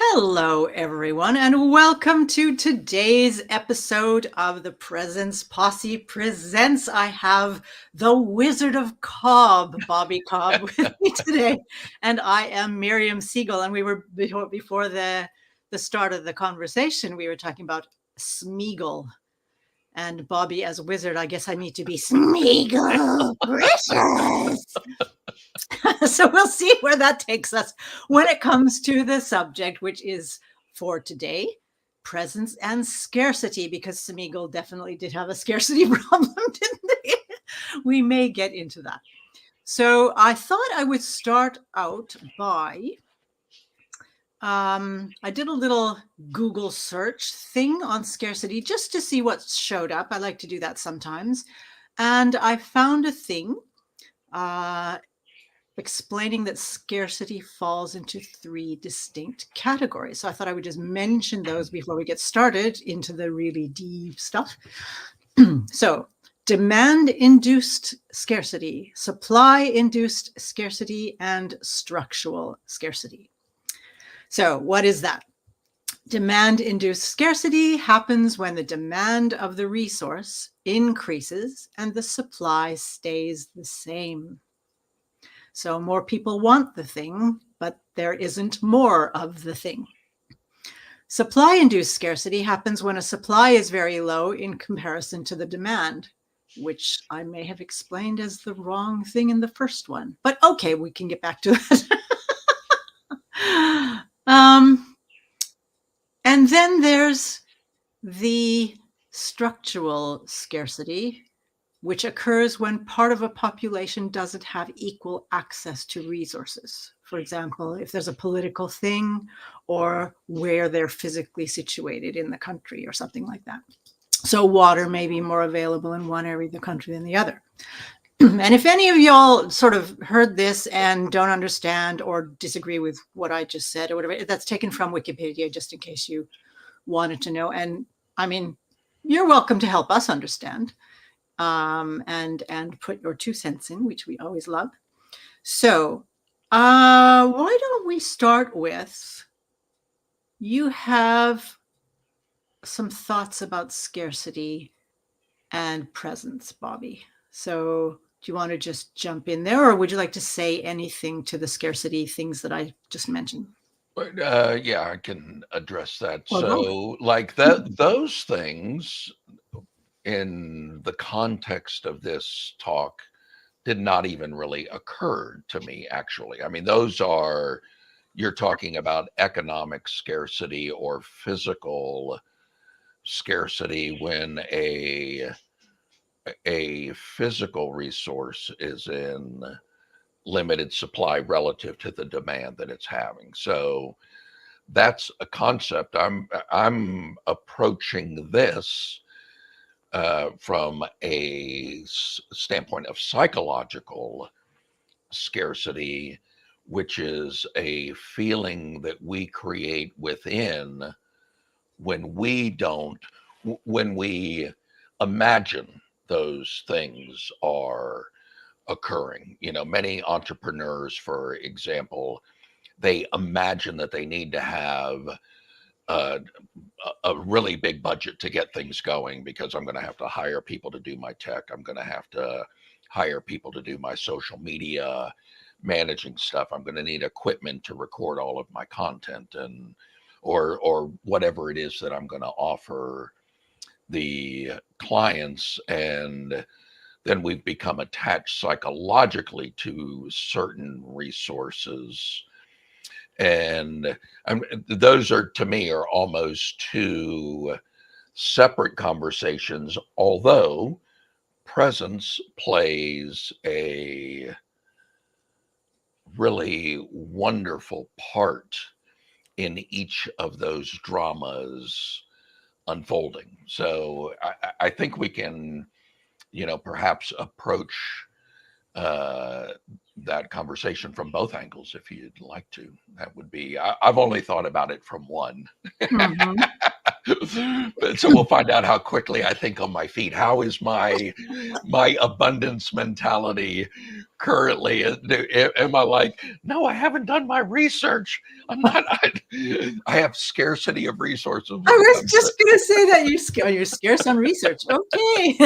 Hello, everyone, and welcome to today's episode of the Presence Posse Presents. I have the Wizard of Cobb, Bobby Cobb, with me today, and I am Miriam Siegel. And we were before the start of the conversation, we were talking about Smeagol. And Bobby, as wizard, I guess I need to be Smeagol Precious. So we'll see where that takes us when it comes to the subject, which is for today, presence and scarcity, because Smeagol definitely did have a scarcity problem, didn't they? We may get into that. So I thought I would start out by, I did a little Google search thing on scarcity just to see what showed up. I like to do that sometimes. And I found a thing explaining that scarcity falls into three distinct categories. So I thought I would just mention those before we get started into the really deep stuff. So demand-induced scarcity, supply-induced scarcity, and structural scarcity. So what is that? Demand-induced scarcity happens when the demand of the resource increases and the supply stays the same. So more people want the thing, but there isn't more of the thing. Supply-induced scarcity happens when a supply is very low in comparison to the demand, which I may have explained as the wrong thing in the first one. But okay, we can get back to that. And then there's the structural scarcity, which occurs when part of a population doesn't have equal access to resources. For example, if there's a political thing or where they're physically situated in the country or something like that. So water may be more available in one area of the country than the other. And if any of y'all sort of heard this and don't understand or disagree with what I just said or whatever, that's taken from Wikipedia, just in case you wanted to know. And I mean, you're welcome to help us understand. And put your 2 cents in, which we always love. So why don't we start with, you have some thoughts about scarcity and presence, Bobby. So do you want to just jump in there, or would you like to say anything to the scarcity things that I just mentioned? Yeah, I can address that. Well, So, like that, those things in the context of this talk did not even really occur to me, actually. I mean, you're talking about economic scarcity or physical scarcity when a physical resource is in limited supply relative to the demand that it's having. So that's a concept. I'm approaching this from a standpoint of psychological scarcity, which is a feeling that we create within when we imagine those things are occurring. You know, many entrepreneurs, for example, they imagine that they need to have a really big budget to get things going, because I'm going to have to hire people to do my tech. I'm going to have to hire people to do my social media managing stuff. I'm going to need equipment to record all of my content or whatever it is that I'm going to offer the clients. And then we've become attached psychologically to certain resources. And those are, to me, are almost two separate conversations, although presence plays a really wonderful part in each of those dramas unfolding. So I think we can, perhaps approach that conversation from both angles if you'd like to. That would be, I've only thought about it from one. So we'll find out how quickly I think on my feet. How is my abundance mentality currently? Am I like, no, I haven't done my research. I'm not. I have scarcity of resources I when it was comes to. just going to say that you're scarce on research. Okay.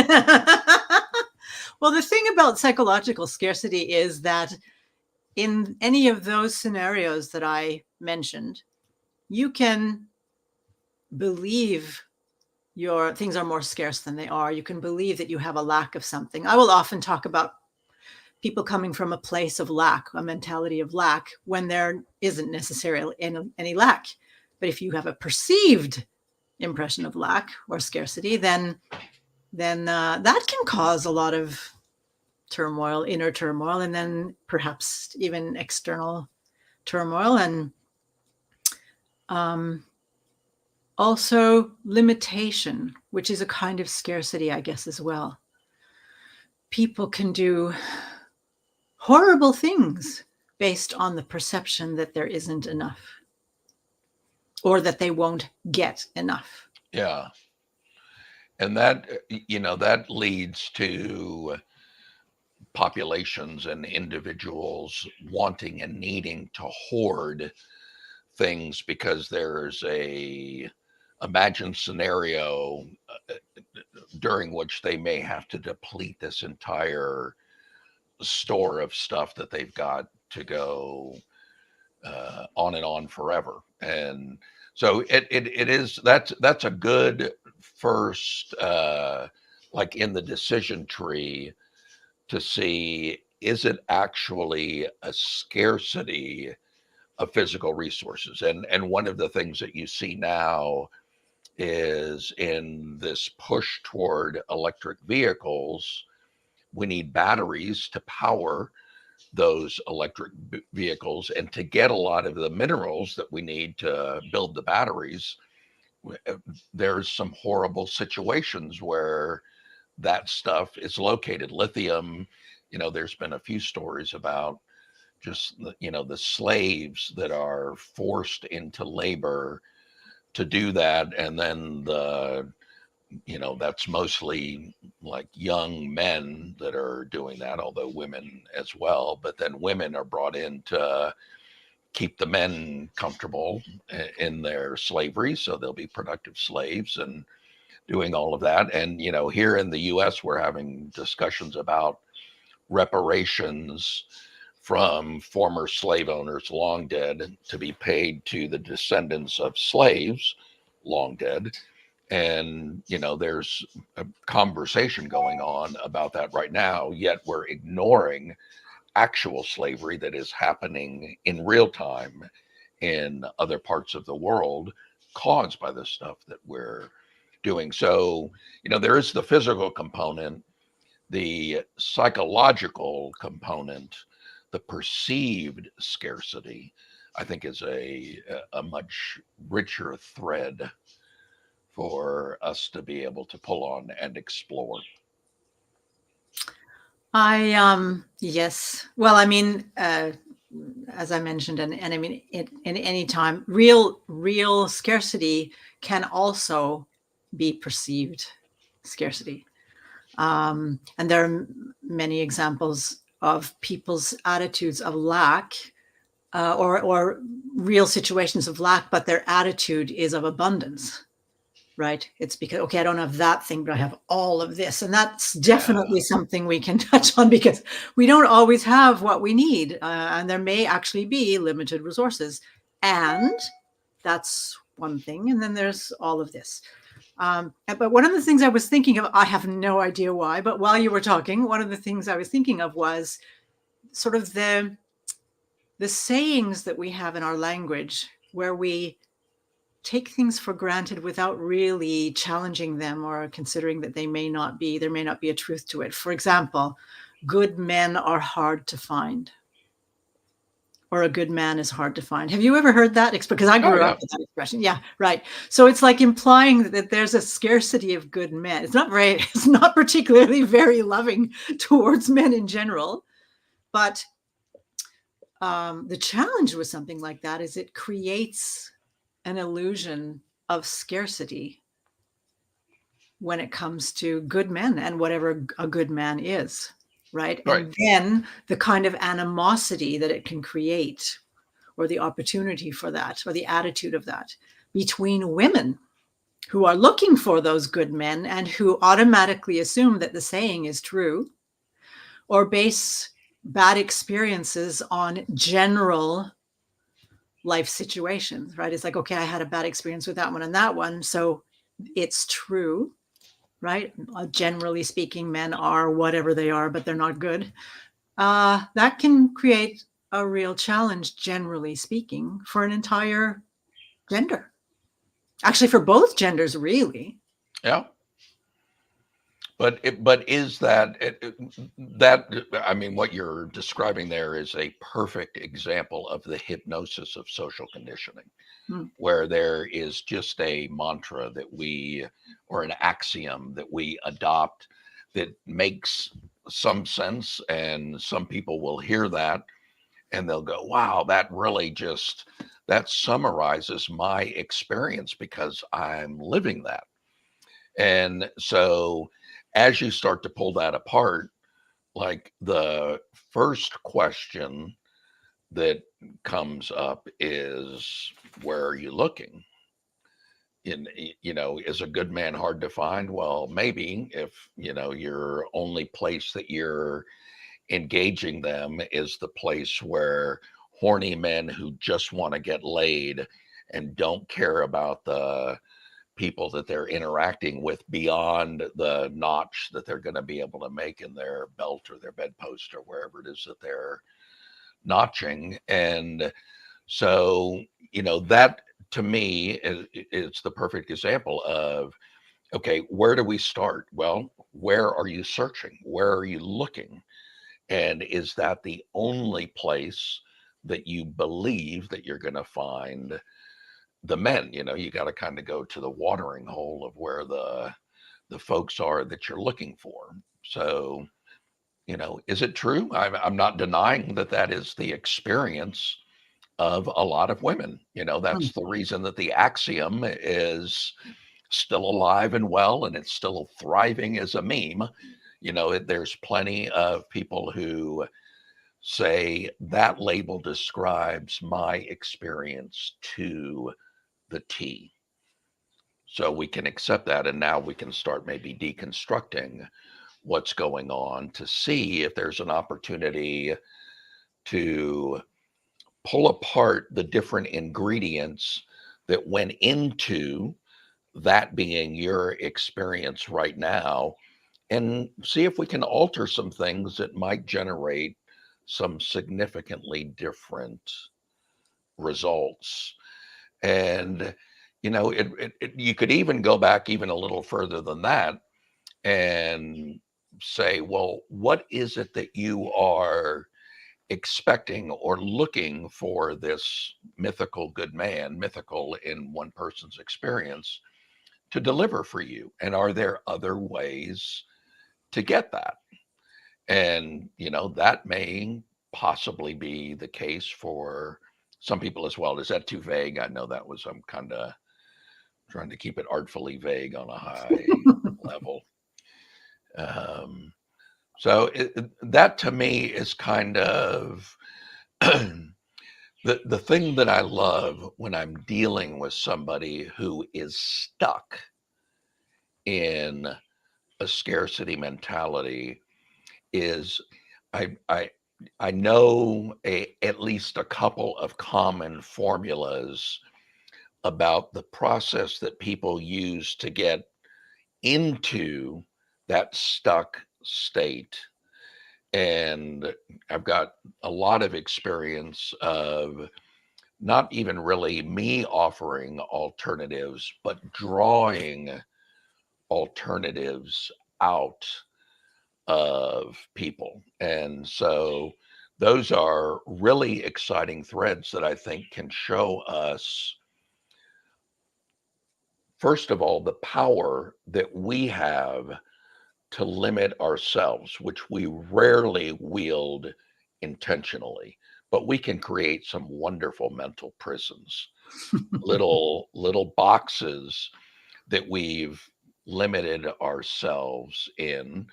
Well, the thing about psychological scarcity is that in any of those scenarios that I mentioned, you can believe your things are more scarce than they are. You can believe that you have a lack of something. I will often talk about people coming from a place of lack, a mentality of lack, when there isn't necessarily any lack. But if you have a perceived impression of lack or scarcity, then that can cause a lot of turmoil, inner turmoil, and then perhaps even external turmoil, and also limitation, which is a kind of scarcity, I guess, as well. People can do horrible things based on the perception that there isn't enough or that they won't get enough. Yeah. And that, that leads to populations and individuals wanting and needing to hoard things because there's a imagined scenario during which they may have to deplete this entire store of stuff that they've got to go on and on forever. And so it is that's a good first like in the decision tree to see, is it actually a scarcity of physical resources? And one of the things that you see now is in this push toward electric vehicles, we need batteries to power those electric vehicles, and to get a lot of the minerals that we need to build the batteries. There's some horrible situations where that stuff is located. Lithium, there's been a few stories about just the slaves that are forced into labor to do that, and then that's mostly like young men that are doing that, although women as well. But then women are brought in to keep the men comfortable in their slavery, so they'll be productive slaves and doing all of that. And here in the US, we're having discussions about reparations from former slave owners long dead to be paid to the descendants of slaves long dead. And there's a conversation going on about that right now, yet we're ignoring actual slavery that is happening in real time in other parts of the world caused by the stuff that we're doing. So there is the physical component, the psychological component, the perceived scarcity, I think, is a much richer thread for us to be able to pull on and explore. Yes. Well, I mean, as I mentioned, and I mean, in any time, real scarcity can also be perceived scarcity. And there are many examples of people's attitudes of lack, or real situations of lack, but their attitude is of abundance, right? It's because, okay, I don't have that thing, but I have all of this. And that's definitely something we can touch on, because we don't always have what we need. And there may actually be limited resources. And that's one thing. And then there's all of this. But one of the things I was thinking of, I have no idea why, but while you were talking, one of the things I was thinking of was sort of the sayings that we have in our language, where we take things for granted without really challenging them or considering that there may not be a truth to it. For example, good men are hard to find, or a good man is hard to find. Have you ever heard that? Because I grew up with that expression. Yeah, right. So it's like implying that there's a scarcity of good men. It's not particularly very loving towards men in general. But the challenge with something like that is it creates an illusion of scarcity when it comes to good men and whatever a good man is. right? Right. And then the kind of animosity that it can create, or the opportunity for that, or the attitude of that between women who are looking for those good men and who automatically assume that the saying is true, or base bad experiences on general life situations, right? It's like, okay, I had a bad experience with that one and that one, so it's true, right? Generally speaking, men are whatever they are, but they're not good. That can create a real challenge, generally speaking, for an entire gender. Actually, for both genders, really. Yeah. But is that I mean, what you're describing there is a perfect example of the hypnosis of social conditioning, Mm. where there is just a mantra that we, or an axiom that we adopt that makes some sense, and some people will hear that and they'll go, wow, that really just, that summarizes my experience because I'm living that. And so as you start to pull that apart, like the first question that comes up is, where are you looking? Is a good man hard to find? Well, maybe if, your only place that you're engaging them is the place where horny men who just want to get laid and don't care about the people that they're interacting with beyond the notch that they're going to be able to make in their belt or their bedpost or wherever it is that they're notching. And so, that to me is the perfect example of, okay, where do we start? Well, where are you searching? Where are you looking? And is that the only place that you believe that you're going to find the men? You got to kind of go to the watering hole of where the folks are that you're looking for. So, is it true? I'm not denying that that is the experience of a lot of women. Mm. That's the reason that the axiom is still alive and well, and it's still thriving as a meme. There's plenty of people who say that label describes my experience to the T. So we can accept that. And now we can start maybe deconstructing what's going on to see if there's an opportunity to pull apart the different ingredients that went into that being your experience right now, and see if we can alter some things that might generate some significantly different results. And you could even go back even a little further than that and say, well, what is it that you are expecting or looking for this mythical good man, mythical in one person's experience, to deliver for you? And are there other ways to get that? And, that may possibly be the case for some people as well. Is that too vague? I know that was, I'm kind of trying to keep it artfully vague on a high level. Um, so that to me is kind of the thing that I love when I'm dealing with somebody who is stuck in a scarcity mentality is I I I know at least a couple of common formulas about the process that people use to get into that stuck state. And I've got a lot of experience of not even really me offering alternatives, but drawing alternatives out of people. And so those are really exciting threads that I think can show us, first of all, the power that we have to limit ourselves, which we rarely wield intentionally, but we can create some wonderful mental prisons, little boxes that we've limited ourselves in.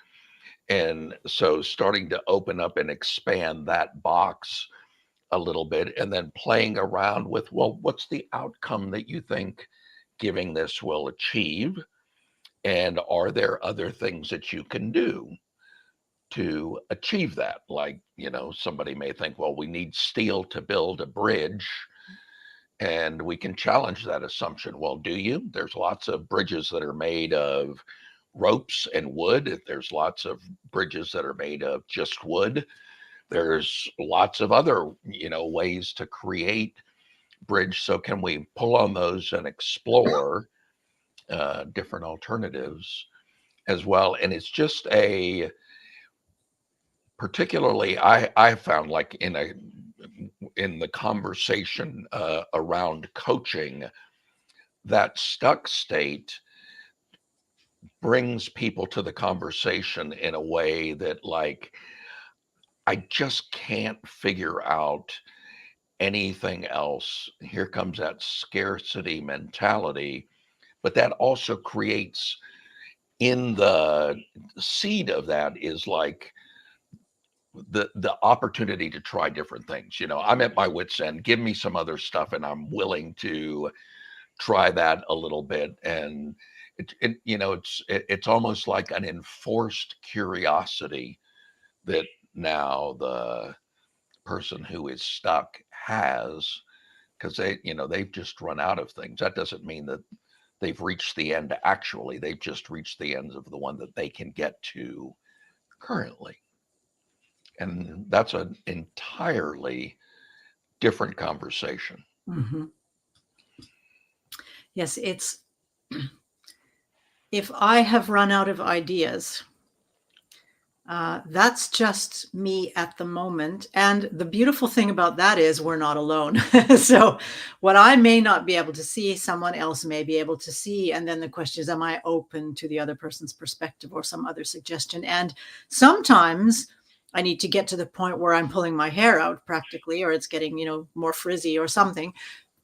And so starting to open up and expand that box a little bit, and then playing around with, well, what's the outcome that you think giving this will achieve? And are there other things that you can do to achieve that? Like, somebody may think, well, we need steel to build a bridge, and we can challenge that assumption. Well, do you? There's lots of bridges that are made of ropes and wood. There's lots of bridges that are made of just wood. There's lots of other, ways to create bridge. So can we pull on those and explore different alternatives as well? And it's just particularly I found, like, in the conversation around coaching, that stuck state brings people to the conversation in a way that, like, I just can't figure out anything else. Here comes that scarcity mentality, but that also creates, in the seed of that is like the opportunity to try different things. I'm at my wit's end. Give me some other stuff, and I'm willing to try that a little bit. And it's almost like an enforced curiosity that now the person who is stuck has, because they've just run out of things. That doesn't mean that they've reached the end. Actually, they've just reached the ends of the one that they can get to currently. And that's an entirely different conversation. Mm-hmm. Yes, if I have run out of ideas, that's just me at the moment. And the beautiful thing about that is we're not alone. So what I may not be able to see, someone else may be able to see. And then the question is, am I open to the other person's perspective or some other suggestion? And sometimes I need to get to the point where I'm pulling my hair out practically, or it's getting, more frizzy or something,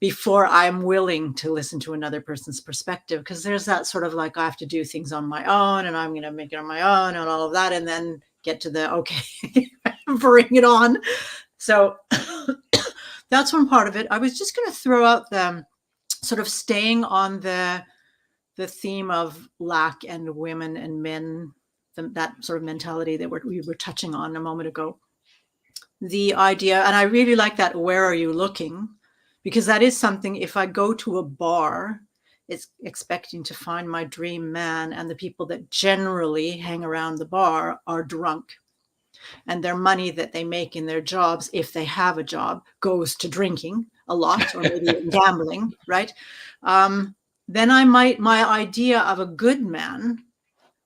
before I'm willing to listen to another person's perspective. Because there's that sort of like, I have to do things on my own, and I'm going to make it on my own and all of that. And then get to the, okay, bring it on. So that's one part of it. I was just going to throw out the sort of staying on the theme of lack and women and men, that sort of mentality that we were touching on a moment ago. The idea, and I really like that, where are you looking? Because that is something, if I go to a bar, it's expecting to find my dream man, and the people that generally hang around the bar are drunk. And their money that they make in their jobs, if they have a job, goes to drinking a lot, or maybe gambling, right? Then my idea of a good man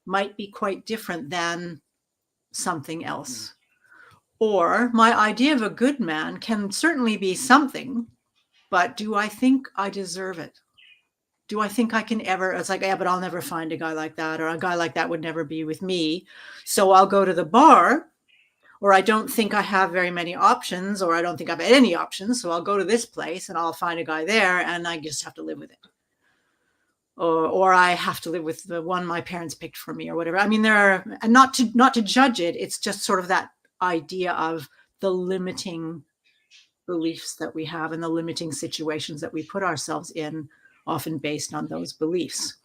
might be quite different than something else. Or my idea of a good man can certainly be something, but do I think I deserve it? Do I think I can ever? It's like, yeah, but I'll never find a guy like that, or a guy like that would never be with me. So I'll go to the bar, or I don't think I have very many options, or I don't think I've any options. So I'll go to this place and I'll find a guy there, and I just have to live with it. Or I have to live with the one my parents picked for me, or whatever. I mean, there are, and not to judge it. It's just sort of that idea of the limiting beliefs that we have and the limiting situations that we put ourselves in, often based on those beliefs.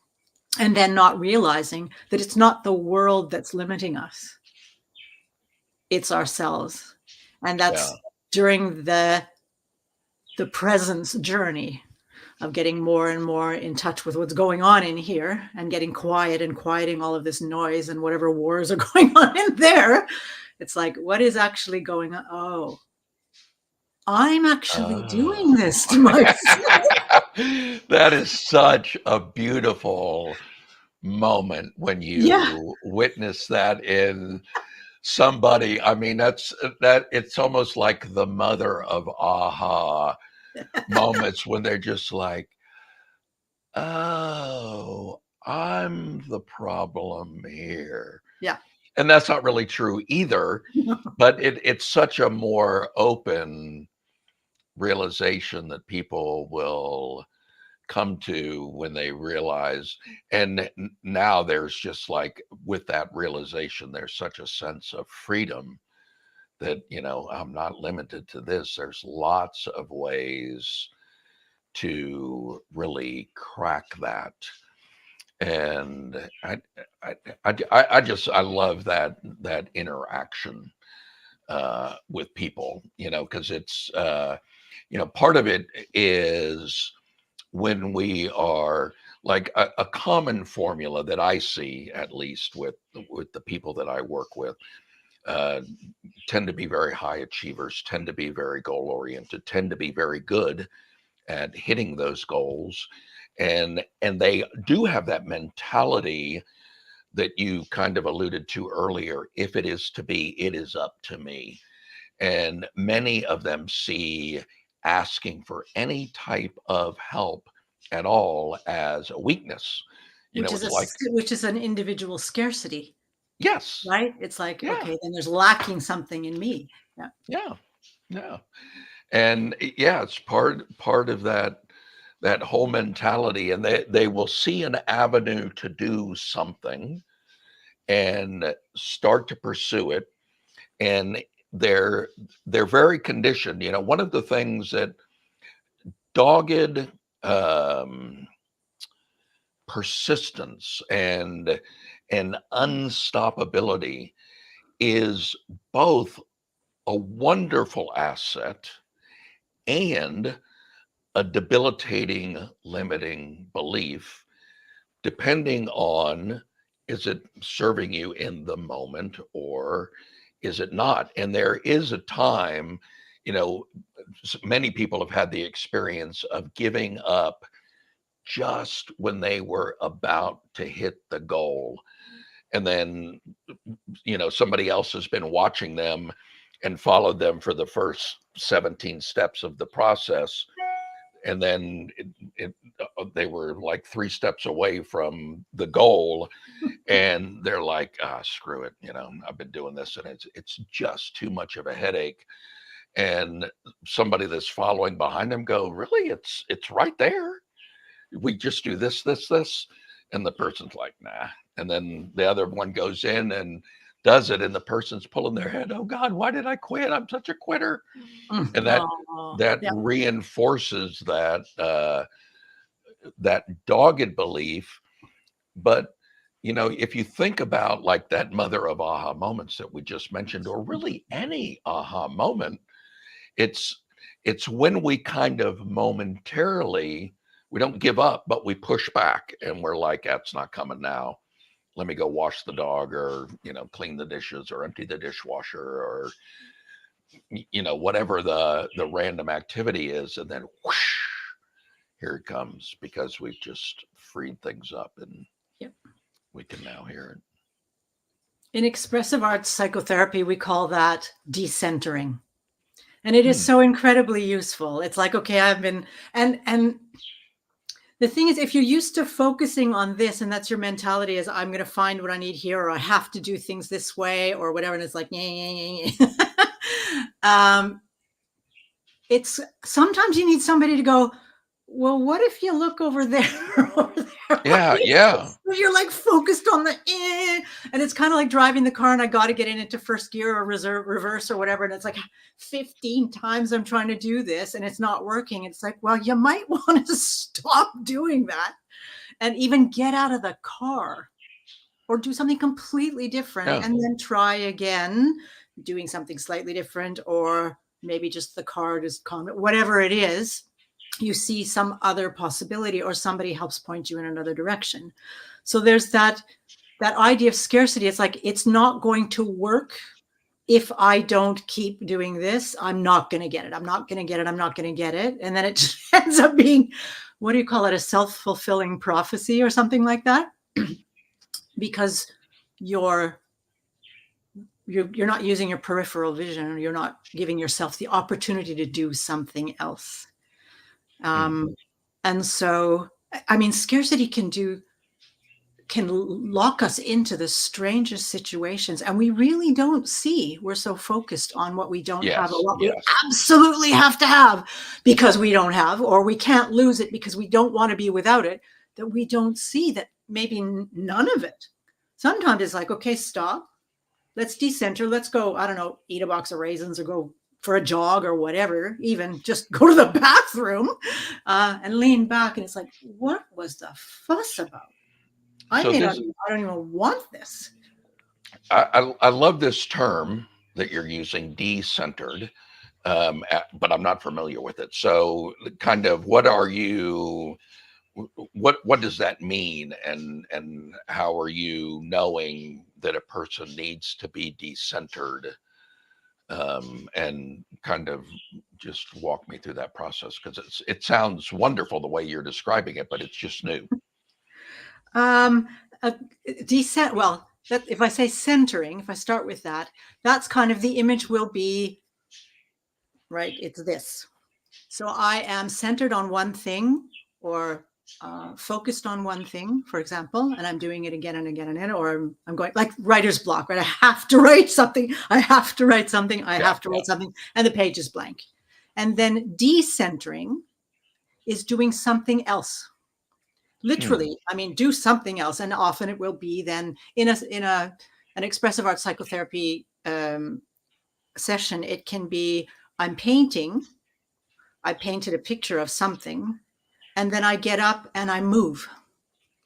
And then not realizing that it's not the world that's limiting us. It's ourselves. And that's during the presence journey of getting more and more in touch with what's going on in here, and getting quiet and quieting all of this noise and whatever wars are going on in there. It's like, what is actually going on? Oh, I'm actually doing this to myself. That is such a beautiful moment when you witness that in somebody. I mean, that it's almost like the mother of aha moments, when they're just like, oh, I'm the problem here. Yeah. And that's not really true either, but it's such a more open realization that people will come to when they realize. And now there's just like with that realization, there's such a sense of freedom that, I'm not limited to this. There's lots of ways to really crack that. And I love that interaction with people, because it's, part of it is when we are like a common formula that I see, at least with the people that I work with, uh, tend to be very high achievers, tend to be very goal oriented, tend to be very good at hitting those goals, and they do have that mentality that you kind of alluded to earlier. If it is to be, it is up to me. And many of them see asking for any type of help at all as a weakness. It's like, which is an individual scarcity, yes, right? It's like, yeah, okay, then there's lacking something in me. Yeah. yeah, yeah. And yeah, it's part of that whole mentality. And they will see an avenue to do something and start to pursue it. And they're very conditioned. One of the things that dogged um, persistence and unstoppability is both a wonderful asset and a debilitating limiting belief, depending on, is it serving you in the moment or is it not? And there is a time, many people have had the experience of giving up just when they were about to hit the goal. And then, somebody else has been watching them and followed them for the first 17 steps of the process. And then they were like 3 steps away from the goal. And they're like, screw it. I've been doing this and it's just too much of a headache. And somebody that's following behind them go, really? It's right there. We just do this, this, this. And the person's like, nah. And then the other one goes in and does it. And the person's pulling their head. Oh God, why did I quit? I'm such a quitter. And that Yeah. reinforces that dogged belief. But if you think about like that mother of aha moments that we just mentioned, or really any aha moment, it's when we kind of momentarily, we don't give up, but we push back and we're like, that's not coming now. Let me go wash the dog, or clean the dishes, or empty the dishwasher, or whatever the random activity is. And then whoosh, here it comes, because we've just freed things up and Yep. we can now hear it. In expressive arts psychotherapy, we call that decentering. And it is so incredibly useful. It's like, okay, I've been, and the thing is, if you're used to focusing on this, and that's your mentality, is I'm going to find what I need here, or I have to do things this way, or whatever, and it's like, it's sometimes you need somebody to go, well, what if you look over there? Over there? Yeah. You're like focused on the and it's kind of like driving the car and I got to get in into first gear or reverse or whatever. And it's like 15 times I'm trying to do this and it's not working. It's like, well, you might want to stop doing that and even get out of the car or do something completely different and then try again, doing something slightly different, or maybe just the car, just whatever it is. You see some other possibility or somebody helps point you in another direction. So there's that idea of scarcity. It's like, it's not going to work if I don't keep doing this. I'm not going to get it. I'm not going to get it. I'm not going to get it. And then it just ends up being, what do you call it? A self-fulfilling prophecy or something like that. Because you're not using your peripheral vision, or you're not giving yourself the opportunity to do something else. And so, I mean, scarcity can lock us into the strangest situations, and we really don't see. We're so focused on what we don't have, or what we absolutely have to have because we don't have, or we can't lose it because we don't want to be without it, that we don't see that maybe none of it Sometimes it's like, okay, stop. Let's decenter. Let's go, I don't know, eat a box of raisins or go for a jog or whatever, even just go to the bathroom and lean back. And it's like, what was the fuss about? I So this, don't even want this. I love this term that you're using, decentered, but I'm not familiar with it. So, kind of, what does that mean, and how are you knowing that a person needs to be decentered? And kind of just walk me through that process, because it sounds wonderful the way you're describing it, but it's just new. Um, well, if I say centering, if I start with that, that's kind of the image will be, right? It's this. So I am centered on one thing, or focused on one thing, for example, and I'm doing it again and again and again, or I'm going like writer's block, right? I have to write something. I have to write something. I have to write something, and the page is blank. And then decentering is doing something else. Literally, I mean, do something else, and often it will be then in an expressive art psychotherapy session. It can be I'm painting. I painted a picture of something, and then I get up and I move.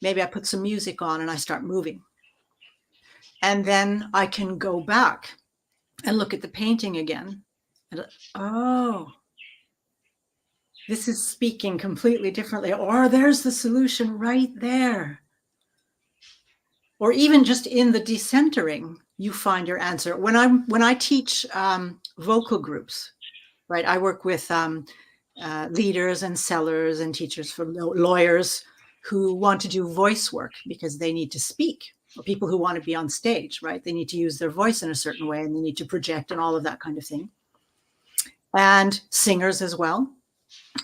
Maybe I put some music on and I start moving. And then I can go back and look at the painting again. And, oh, this is speaking completely differently. Or there's the solution right there. Or even just in the decentering, you find your answer. When I teach vocal groups, right? I work with leaders and sellers and teachers for lawyers who want to do voice work because they need to speak, or people who want to be on stage, right? They need to use their voice in a certain way, and they need to project and all of that kind of thing. And singers as well,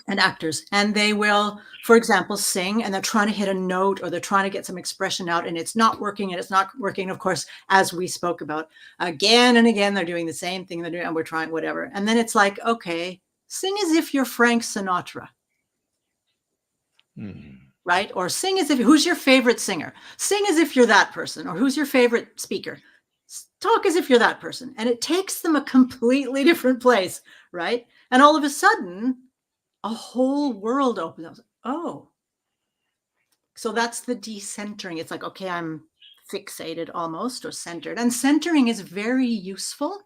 and actors. And they will, for example, sing, and they're trying to hit a note, or they're trying to get some expression out, and it's not working, and it's not working. Of course, as we spoke about again and again, they're doing the same thing they're doing, and we're trying whatever. And then it's like, okay, sing as if you're Frank Sinatra. Right? Or sing as if, who's your favorite singer? Sing as if you're that person. Or who's your favorite speaker? Talk as if you're that person. And it takes them a completely different place, right? And all of a sudden, a whole world opens up. Oh, so that's the decentering. It's like, okay, I'm fixated almost, or centered. And centering is very useful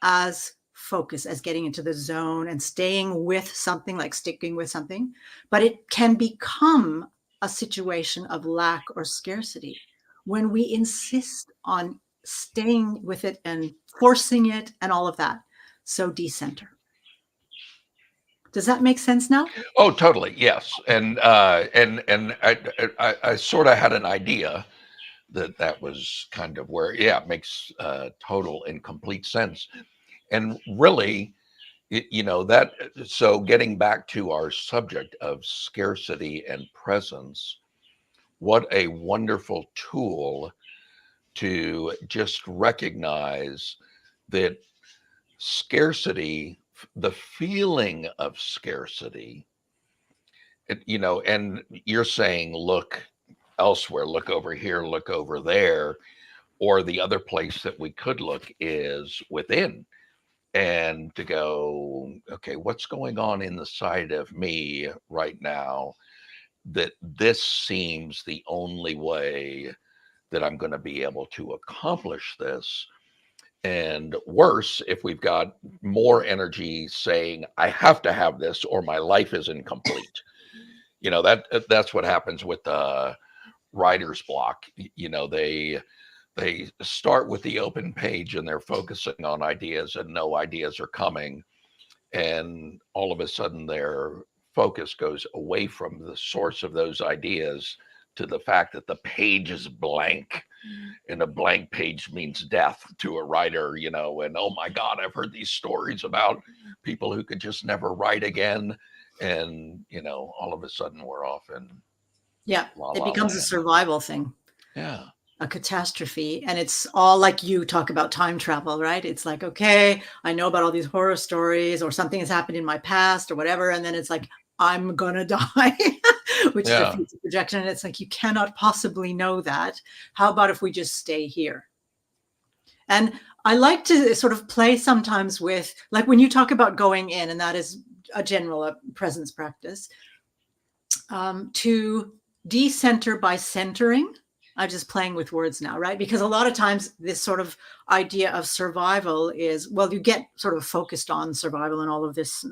as focus, as getting into the zone and staying with something, like sticking with something. But it can become a situation of lack or scarcity when we insist on staying with it and forcing it and all of that. So decenter. Does that make sense now? Oh, totally. Yes. And I sort of had an idea that was kind of where, yeah, it makes total and complete sense. And really, that, so getting back to our subject of scarcity and presence, what a wonderful tool to just recognize that scarcity, the feeling of scarcity, and you're saying, look elsewhere, look over here, look over there, or the other place that we could look is within, and to go, okay, what's going on in the side of me right now that this seems the only way that I'm going to be able to accomplish this. And worse, if we've got more energy saying, I have to have this or my life is incomplete. That's what happens with writer's block. They start with the open page and they're focusing on ideas, and no ideas are coming. And all of a sudden their focus goes away from the source of those ideas to the fact that the page is blank, and a blank page means death to a writer, and oh my God, I've heard these stories about people who could just never write again. And, all of a sudden we're off in it becomes a survival thing. Yeah. A catastrophe. And it's all like, you talk about time travel, right? It's like, okay, I know about all these horror stories, or something has happened in my past or whatever. And then it's like, I'm gonna die. which Yeah. defeats the projection. And it's like, you cannot possibly know that. How about if we just stay here? And I like to sort of play sometimes with, like when you talk about going in, and that is a general presence practice, to decenter by centering. I'm just playing with words now, right? Because a lot of times this sort of idea of survival is, well, you get sort of focused on survival and all of this,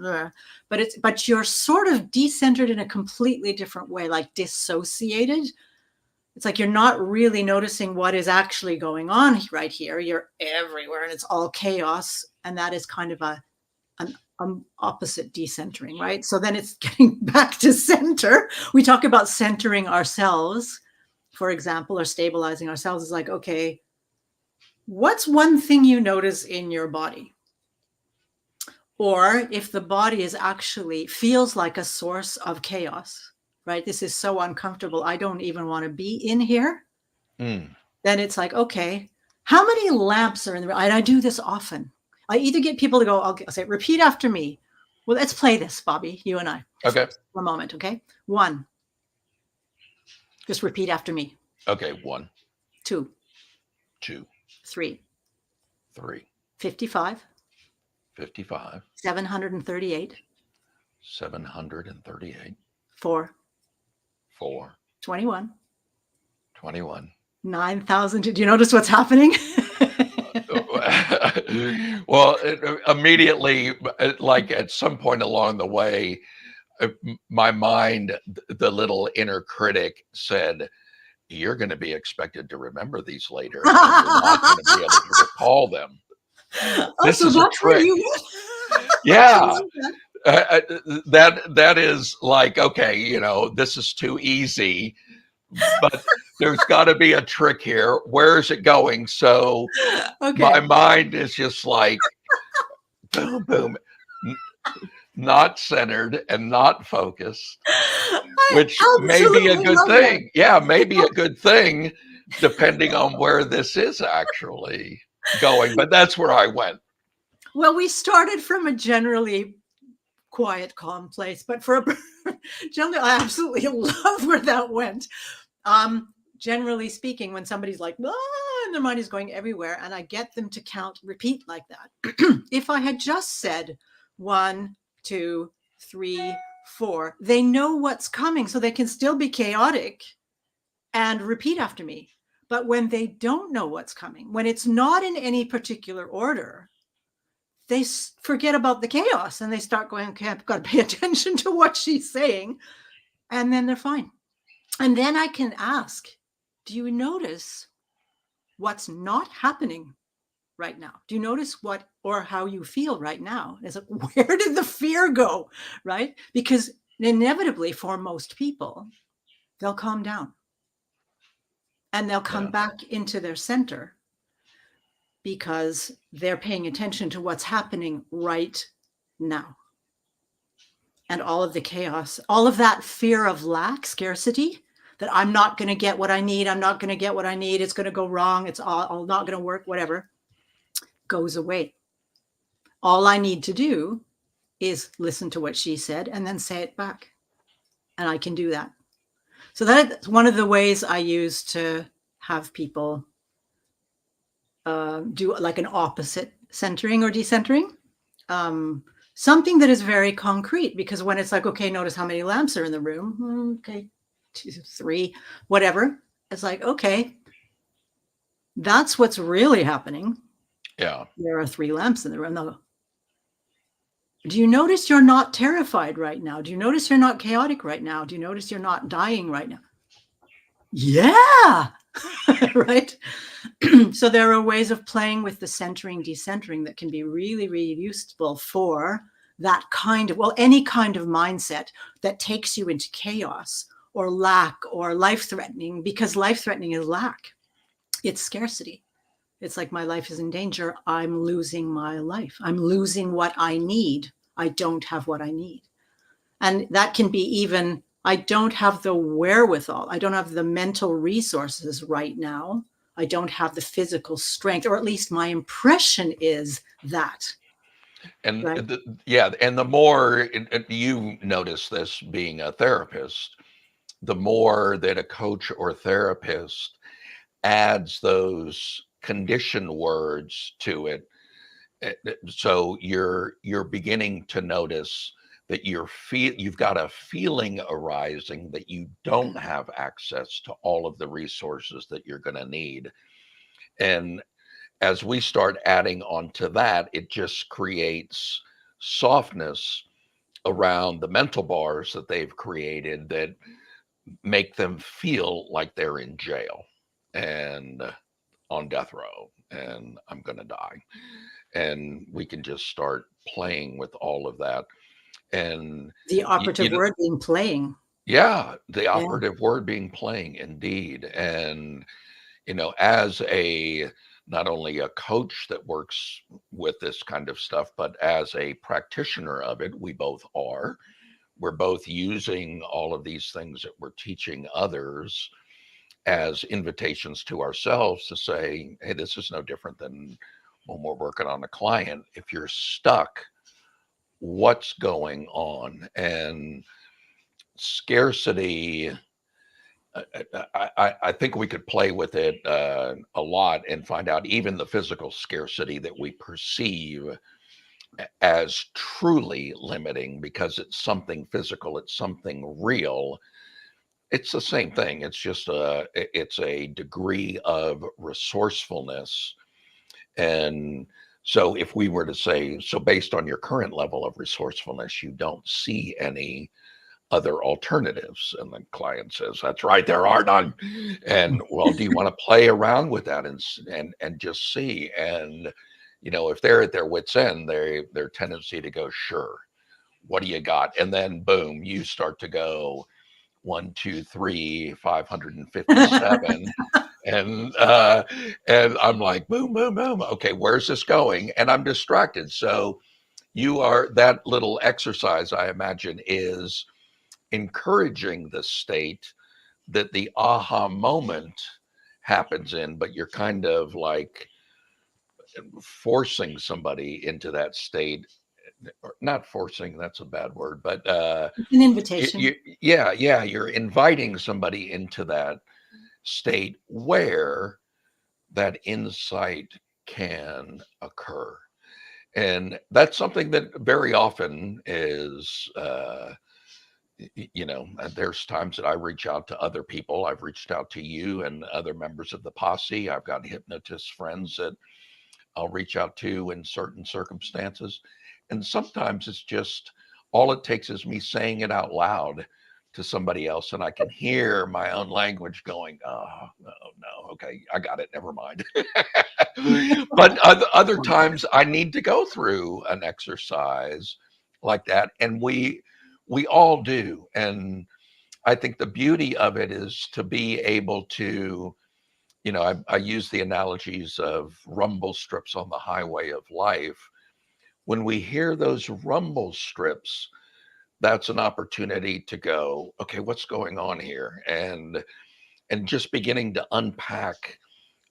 but you're sort of decentered in a completely different way, like dissociated. It's like you're not really noticing what is actually going on right here. You're everywhere and it's all chaos. And that is kind of an opposite decentering, right? So then it's getting back to center. We talk about centering ourselves, for example, or stabilizing ourselves. Is like, okay, what's one thing you notice in your body? Or if the body is actually feels like a source of chaos, right? This is so uncomfortable. I don't even want to be in here. Then it's like, okay, how many lamps are in the room? And I do this often. I either get people to go, I'll say, repeat after me. Well, let's play this, Bobby, you and I. Okay. For a moment, okay? 1. Just repeat after me. Okay. 1, 2, 2, 3, 3, 55, 55, 738, 738, 4, 4, 21, 21. 9,000. Did you notice what's happening? Well, immediately, like at some point along the way, my mind, the little inner critic said, you're going to be expected to remember these later. And you're not going to be able to recall them. This is a trick. Yeah. That is like, okay, you know, this is too easy, but there's got to be a trick here. Where is it going? So my mind is just like, boom, boom, not centered and not focused, which may be a good thing. Yeah, maybe a good thing, depending on where this is actually going. But that's where I went. Well, we started from a generally quiet, calm place, but generally, I absolutely love where that went. Generally speaking, when somebody's like, and their mind is going everywhere, and I get them to repeat like that. If I had just said 1, 2, 3, 4, they know what's coming, so they can still be chaotic and repeat after me. But when they don't know what's coming, when it's not in any particular order, they forget about the chaos and they start going, okay, I've got to pay attention to what she's saying. And then they're fine. And then I can ask, do you notice what's not happening right now? Do you notice what or how you feel right now? It's like, where did the fear go, right? Because inevitably for most people, they'll calm down and they'll come back into their center because they're paying attention to what's happening right now. And all of the chaos, all of that fear of lack, scarcity, that I'm not going to get what I need. I'm not going to get what I need. It's going to go wrong. It's all not going to work, whatever, goes away. All I need to do is listen to what she said and then say it back. And I can do that. So that's one of the ways I use to have people do like an opposite centering or decentering. Something that is very concrete, because when it's like, okay, notice how many lamps are in the room. Okay, 2, 3, whatever. It's like, okay, that's what's really happening. Yeah. There are 3 lamps in the room. They'll go, do you notice you're not terrified right now? Do you notice you're not chaotic right now? Do you notice you're not dying right now? Yeah. Right. So there are ways of playing with the centering, decentering that can be really, really useful for that kind of, well, any kind of mindset that takes you into chaos or lack or life-threatening, because life-threatening is lack. It's scarcity. It's like, my life is in danger. I'm losing my life. I'm losing what I need. I don't have what I need. And that can be even, I don't have the wherewithal. I don't have the mental resources right now. I don't have the physical strength, or at least my impression is that. And right? and the more you notice this being a therapist, the more that a coach or therapist adds those condition words to it, so you're beginning to notice that you've got a feeling arising that you don't have access to all of the resources that you're going to need. And as we start adding on to that, it just creates softness around the mental bars that they've created that make them feel like they're in jail and on death row and I'm going to die. And we can just start playing with all of that. And The operative word being playing. Yeah, the Yeah. operative word being playing, indeed. And as a not only a coach that works with this kind of stuff, but as a practitioner of it, we both are. We're both using all of these things that we're teaching others as invitations to ourselves to say, hey, this is no different than when we're working on a client. If you're stuck, what's going on? And scarcity, I think we could play with it a lot and find out even the physical scarcity that we perceive as truly limiting because it's something physical, it's something real. It's the same thing. It's a degree of resourcefulness. And so if we were to say, so based on your current level of resourcefulness, you don't see any other alternatives. And the client says, that's right, there are none. And well, do you want to play around with that and just see? And if they're at their wits' end, their tendency to go, sure, what do you got? And then boom, you start to go 1, 2, 3, 557. And I'm like, boom, boom, boom. Okay, where's this going? And I'm distracted. So that little exercise, I imagine, is encouraging the state that the aha moment happens in, but you're kind of like forcing somebody into that state. Or not forcing, that's a bad word, but An invitation. you're inviting somebody into that state where that insight can occur. And that's something that very often is there's times that I reach out to other people. I've reached out to you and other members of the posse. I've got hypnotist friends that I'll reach out to in certain circumstances. And sometimes it's just all it takes is me saying it out loud to somebody else, and I can hear my own language going, oh, no, okay, I got it, never mind. But other times I need to go through an exercise like that, and we all do. And I think the beauty of it is to be able to, I use the analogies of rumble strips on the highway of life. When we hear those rumble strips, that's an opportunity to go, okay, what's going on here? And just beginning to unpack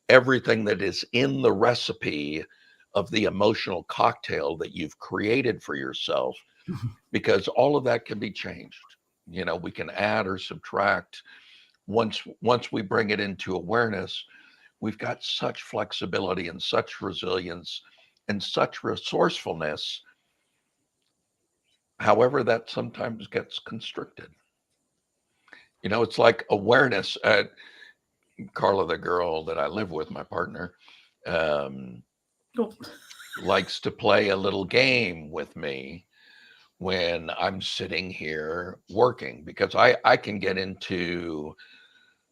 everything that is in the recipe of the emotional cocktail that you've created for yourself, because all of that can be changed. We can add or subtract. Once we bring it into awareness, we've got such flexibility and such resilience and such resourcefulness. However, that sometimes gets constricted. It's like awareness. Carla, the girl that I live with, my partner, Oh. likes to play a little game with me when I'm sitting here working, because I can get into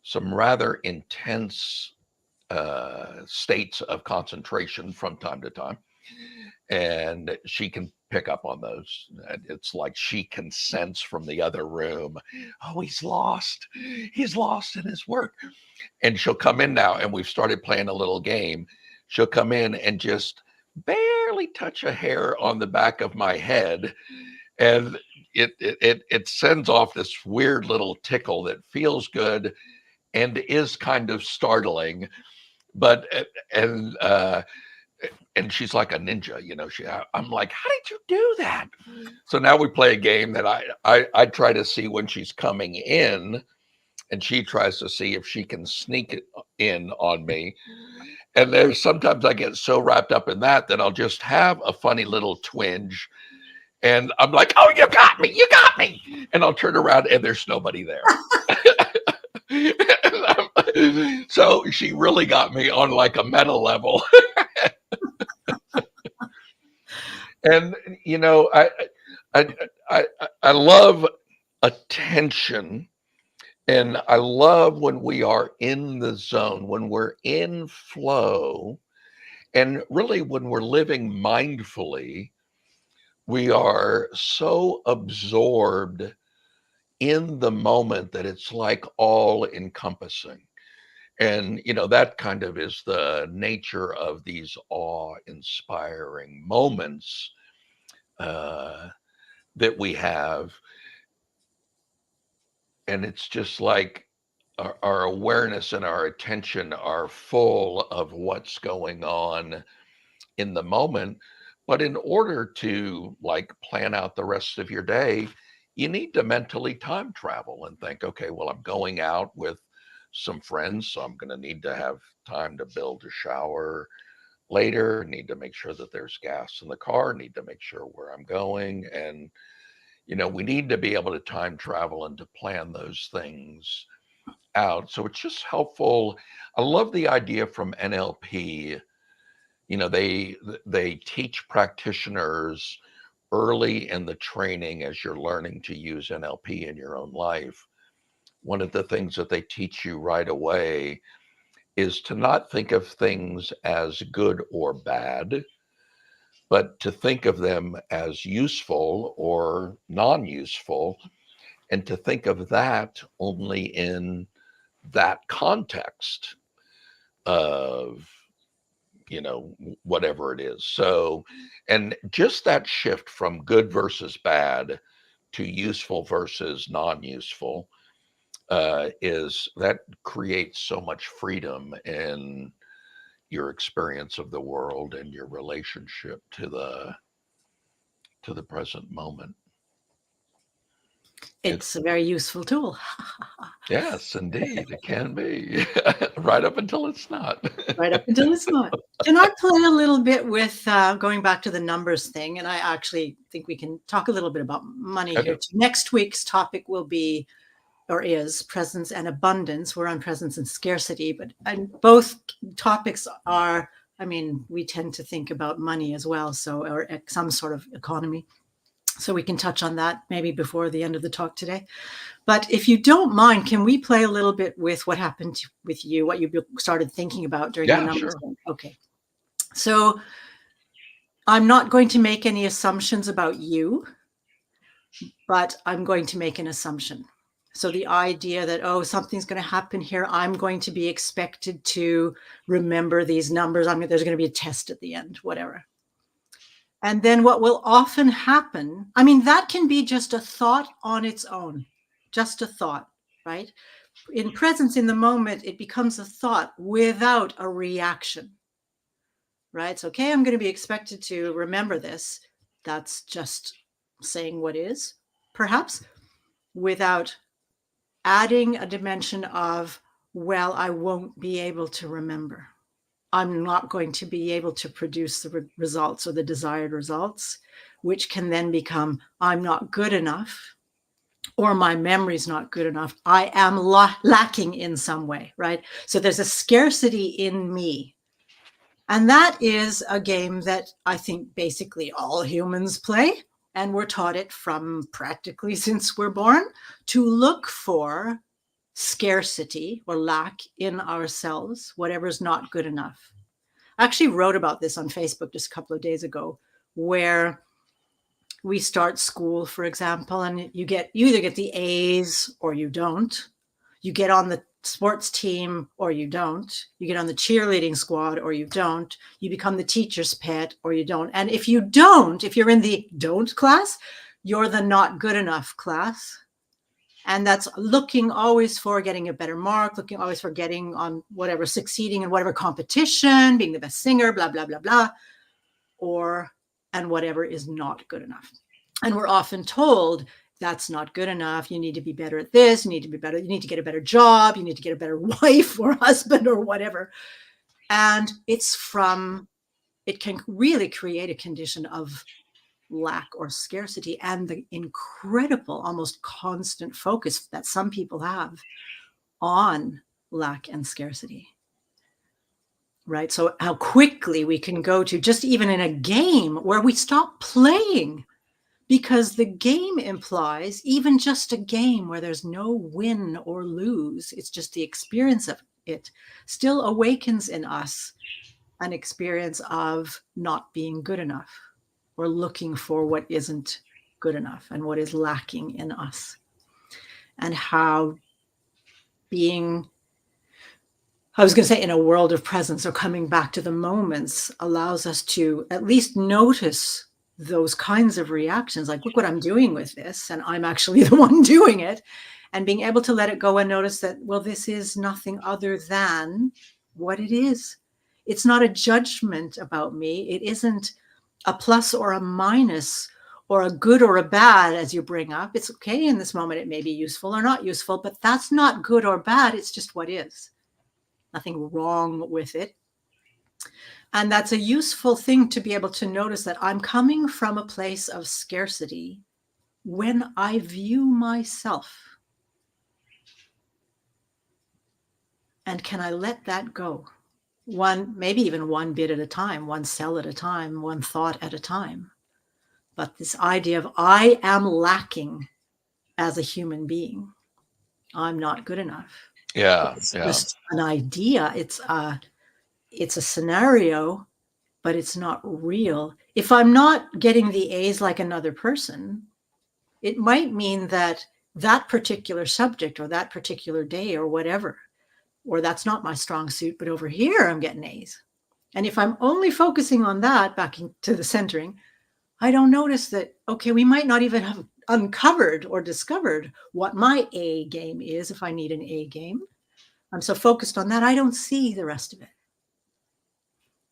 some rather intense states of concentration from time to time. And she can pick up on those. It's like she can sense from the other room, oh, he's lost in his work. And she'll come in now, and we've started playing a little game. She'll come in and just barely touch a hair on the back of my head, and it sends off this weird little tickle that feels good and is kind of startling. But and she's like a ninja, I'm like, how did you do that? So now we play a game that I try to see when she's coming in, and she tries to see if she can sneak it in on me. And there's sometimes I get so wrapped up in that I'll just have a funny little twinge. And I'm like, oh, you got me, you got me. And I'll turn around and there's nobody there. So she really got me on like a meta level. And, you know, I love attention. And I love when we are in the zone, when we're in flow, and really when we're living mindfully, we are so absorbed in the moment that it's like all encompassing. And, you know, that kind of is the nature of these awe-inspiring moments that we have. And it's just like our awareness and our attention are full of what's going on in the moment. But in order to like plan out the rest of your day, you need to mentally time travel and think, okay, well, I'm going out with some friends, so I'm going to need to have time to build a shower later, need to make sure that there's gas in the car, need to make sure where I'm going. And, you know, we need to be able to time travel and to plan those things out. So it's just helpful. I love the idea from NLP. You know, they teach practitioners early in the training as you're learning to use NLP in your own life. One of the things that they teach you right away is to not think of things as good or bad, but to think of them as useful or non-useful, and to think of that only in that context of, you know, whatever it is. So, and just that shift from good versus bad to useful versus non-useful is that creates so much freedom in your experience of the world and your relationship to the present moment. It's a very useful tool. Yes, indeed, it can be. Right up until it's not. Right up until it's not. Can I play a little bit with going back to the numbers thing? And I actually think we can talk a little bit about money here Okay. too. Next week's topic will be, or is, presence and abundance. We're on presence and scarcity, but and both topics are, I mean, we tend to think about money as well, so, or some sort of economy. So we can touch on that maybe before the end of the talk today. But if you don't mind, can we play a little bit with what happened with you, what you started thinking about during the Yeah, numbers? sure. Okay. So I'm not going to make any assumptions about you, but I'm going to make an assumption. So the idea that, oh, something's going to happen here, I'm going to be expected to remember these numbers. There's going to be a test at the end, whatever. And then what will often happen, I mean, that can be just a thought on its own, just a thought, right? In presence in the moment, it becomes a thought without a reaction, right? It's okay, I'm going to be expected to remember this. That's just saying what is, perhaps, without adding a dimension of, well, I won't be able to remember. I'm not going to be able to produce the results or the desired results, which can then become, I'm not good enough, or my memory's not good enough. I am lacking in some way, right? So there's a scarcity in me. And that is a game that I think basically all humans play. And we're taught it from practically since we're born to look for scarcity or lack in ourselves, whatever's not good enough. I actually wrote about this on Facebook just a couple of days ago, where we start school, for example, and you either get the A's or you don't. You get on the sports team or you don't. You get on the cheerleading squad or you don't. You become the teacher's pet or you don't. And if you don't, if you're in the don't class, you're the not good enough class. And that's looking always for getting a better mark, looking always for getting on whatever, succeeding in whatever competition, being the best singer, blah, blah, blah, blah, and whatever is not good enough. And we're often told that's not good enough. You need to be better at this. You need to be better. You need to get a better job. You need to get a better wife or husband or whatever. And it can really create a condition of lack or scarcity, and the incredible, almost constant focus that some people have on lack and scarcity. Right? So how quickly we can go to, just even in a game, where we stop playing, because the game implies, even just a game where there's no win or lose, it's just the experience of it, still awakens in us an experience of not being good enough, or looking for what isn't good enough and what is lacking in us. And how being, I was going to say, in a world of presence, or coming back to the moments, allows us to at least notice those kinds of reactions, like, look what I'm doing with this, and I'm actually the one doing it, and being able to let it go and notice that, well, this is nothing other than what it is. It's not a judgment about me. It isn't a plus or a minus, or a good or a bad, as you bring up. It's okay in this moment. It may be useful or not useful, but that's not good or bad. It's just what is. Nothing wrong with it. And that's a useful thing to be able to notice, that I'm coming from a place of scarcity when I view myself. And can I let that go? Maybe even one bit at a time, one cell at a time, one thought at a time. But this idea of, I am lacking as a human being. I'm not good enough. Yeah. It's Yeah. just an idea. It's a scenario, but it's not real. If I'm not getting the A's like another person, it might mean that that particular subject, or that particular day, or whatever, or that's not my strong suit, but over here I'm getting A's. And if I'm only focusing on that, back to the centering, I don't notice that, okay, we might not even have uncovered or discovered what my A game is. If I need an A game, I'm so focused on that, I don't see the rest of it.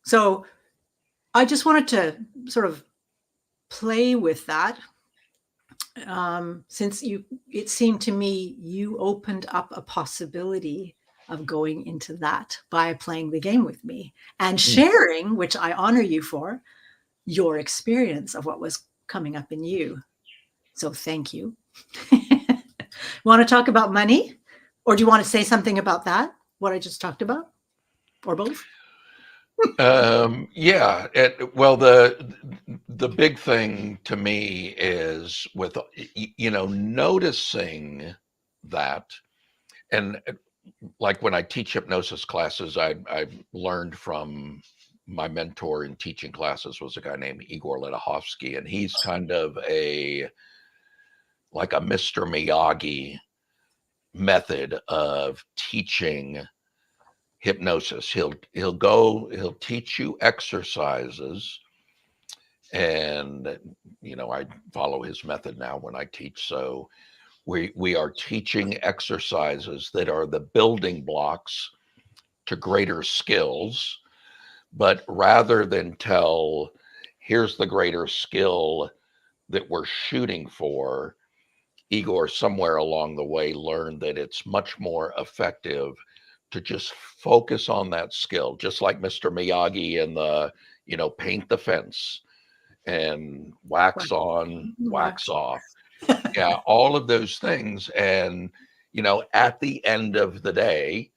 So I just wanted to sort of play with that, since it seemed to me you opened up a possibility of going into that by playing the game with me and sharing, which I honor you for, your experience of what was coming up in you. So thank you. Want to talk about money? Or do you want to say something about that, what I just talked about? Or both? Yeah. Well, the big thing to me is with, noticing that. And like when I teach hypnosis classes, I learned from my mentor in teaching classes was a guy named Igor Ledahovsky, and he's kind of like a Mr. Miyagi method of teaching hypnosis. He'll teach you exercises, and I follow his method now when I teach. So we are teaching exercises that are the building blocks to greater skills, but rather than tell, here's the greater skill that we're shooting for, Igor somewhere along the way learned that it's much more effective to just focus on that skill, just like Mr. Miyagi in the, paint the fence and wax on, wax off. Yeah, all of those things. And, at the end of the day,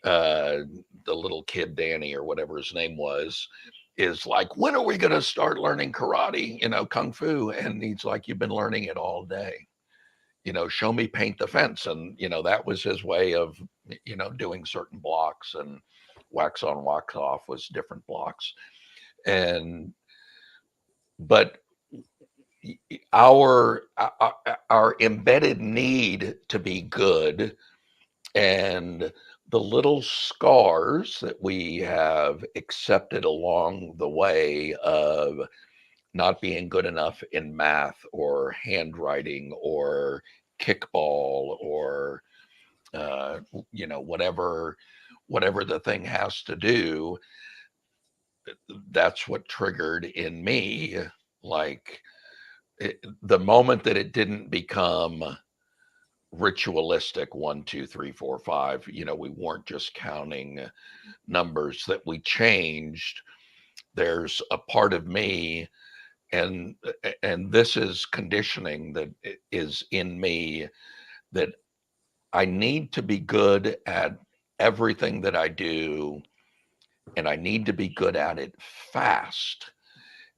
the little kid, Danny, or whatever his name was, is like, when are we going to start learning karate, kung fu? And he's like, you've been learning it all day. Show me paint the fence. And, that was his way of, doing certain blocks, and wax on, wax off was different blocks. But our embedded need to be good, and the little scars that we have accepted along the way of not being good enough in math or handwriting or kickball or whatever the thing has to do, that's what triggered in me, like, the moment that it didn't become ritualistic, 1, 2, 3, 4, 5, we weren't just counting numbers, that we changed. There's a part of me, and this is conditioning that is in me, that I need to be good at everything that I do, and I need to be good at it fast.